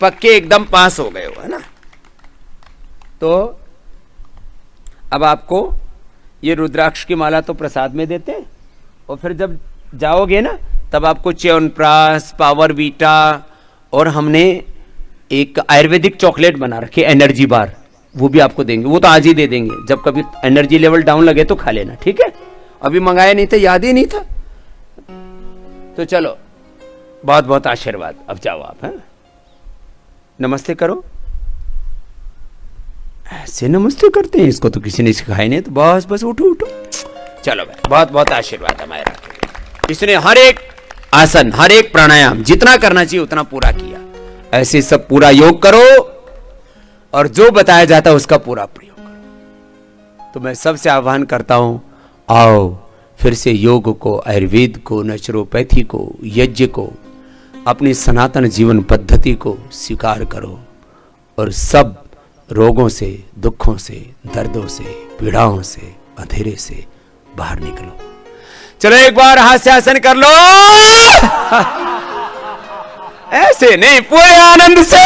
पक्के एकदम पास हो गए हो, है ना। तो अब आपको ये रुद्राक्ष की माला तो प्रसाद में देते हैं, और फिर जब जाओगे ना तब आपको च्यवनप्राश, पावर वीटा, और हमने एक आयुर्वेदिक चॉकलेट बना रखी एनर्जी बार, वो भी आपको देंगे। वो तो आज ही दे देंगे, जब कभी एनर्जी लेवल डाउन लगे तो खा लेना, ठीक है। अभी मंगाया नहीं था, याद ही नहीं था। तो चलो, बहुत बहुत आशीर्वाद। अब जाओ आप, हैं नमस्ते करो। ऐसे नमस्ते करते हैं, इसको तो किसी ने सिखाया नहीं, तो बस बस उठो उठो। चलो भाई, बहुत बहुत आशीर्वाद हमारा। इसने हर एक आसन, हर एक प्राणायाम जितना करना चाहिए उतना पूरा किया। ऐसे सब पूरा योग करो, और जो बताया जाता है उसका पूरा प्रयोग करो। तो मैं सबसे आह्वान करता हूं, आओ फिर से योग को, आयुर्वेद को, नेचुरोपैथी को, यज्ञ को, अपनी सनातन जीवन पद्धति को स्वीकार करो, और सब रोगों से, दुखों से, दर्दों से, पीड़ाओं से, अंधेरे से बाहर निकलो। चलो एक बार हास्यासन कर लो। ऐसे नहीं, पूरे आनंद से।